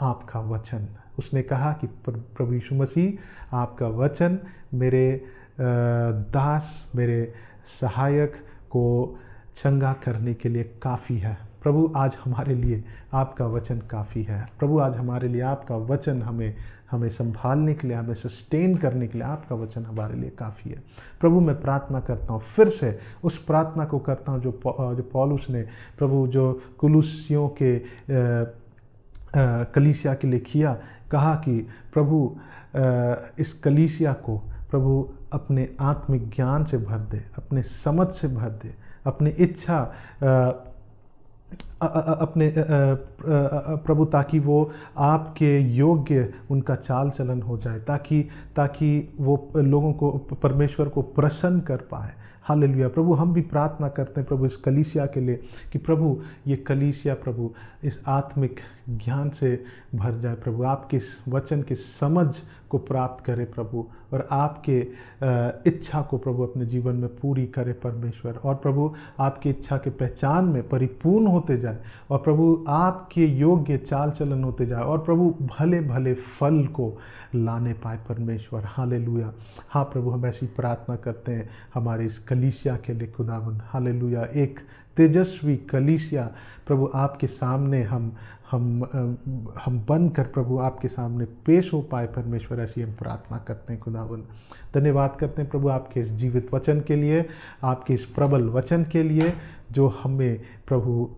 आपका वचन। उसने कहा कि प्रभु यीशु मसीह आपका वचन मेरे दास, मेरे सहायक को चंगा करने के लिए काफ़ी है। प्रभु आज हमारे लिए आपका वचन काफ़ी है। प्रभु आज हमारे लिए आपका वचन हमें संभालने के लिए, हमें सस्टेन करने के लिए आपका वचन हमारे लिए काफ़ी है। प्रभु मैं प्रार्थना करता हूँ, फिर से उस प्रार्थना को करता हूँ जो पौलुस ने प्रभु जो कुलुसियों के कलीसिया के लिए किया, कहा कि प्रभु इस कलीसिया को प्रभु अपने आत्मिक ज्ञान से भर दे, अपने समझ से भर दे, अपनी इच्छा अपने प्रभु, ताकि वो आपके योग्य उनका चाल चलन हो जाए, ताकि वो लोगों को, परमेश्वर को प्रसन्न कर पाए। हालेलुया। प्रभु हम भी प्रार्थना करते हैं प्रभु इस कलीसिया के लिए कि प्रभु ये कलीसिया प्रभु इस आत्मिक ज्ञान से भर जाए, प्रभु आपके इस वचन की समझ को प्राप्त करे प्रभु, और आपके इच्छा को प्रभु अपने जीवन में पूरी करे परमेश्वर, और प्रभु आपकी इच्छा के पहचान में परिपूर्ण होते जाए, और प्रभु आपके योग्य चाल चलन होते जाए, और प्रभु भले भले फल को लाने पाए परमेश्वर। हालेलुया। हाँ प्रभु हम ऐसी प्रार्थना करते हैं हमारे इस कलीसिया के लिए खुदावंद। हालेलुया। एक तेजस्वी कलीसिया प्रभु आपके सामने हम बनकर प्रभु आपके सामने पेश हो पाए परमेश्वर, ऐसी हम प्रार्थना करते हैं खुदावंद। धन्यवाद करते हैं प्रभु आपके इस जीवित वचन के लिए, आपके इस प्रबल वचन के लिए जो हमें प्रभु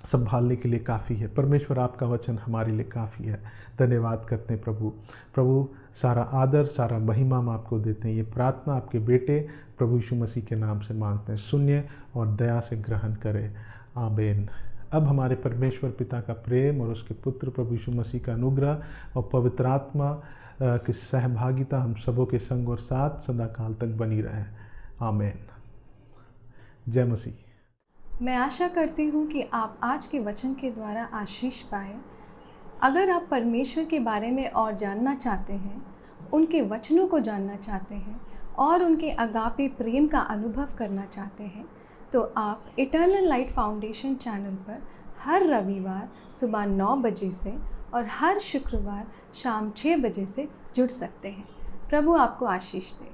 संभालने के लिए काफ़ी है। परमेश्वर आपका वचन हमारे लिए काफ़ी है। धन्यवाद करते हैं प्रभु सारा आदर सारा महिमा हम आपको देते हैं। ये प्रार्थना आपके बेटे प्रभु यीशु मसीह के नाम से मांगते हैं, सुनिए और दया से ग्रहण करें। आमीन। अब हमारे परमेश्वर पिता का प्रेम और उसके पुत्र प्रभु यीशु मसीह का अनुग्रह और पवित्र आत्मा की सहभागिता हम सबों के संग और साथ सदा काल तक बनी रहे। आमीन। जय मसीह। मैं आशा करती हूँ कि आप आज के वचन के द्वारा आशीष पाए। अगर आप परमेश्वर के बारे में और जानना चाहते हैं, उनके वचनों को जानना चाहते हैं और उनके अगापे प्रेम का अनुभव करना चाहते हैं, तो आप इटर्नल लाइट फाउंडेशन चैनल पर हर रविवार सुबह 9 बजे से और हर शुक्रवार शाम 6 बजे से जुड़ सकते हैं। प्रभु आपको आशीष दे।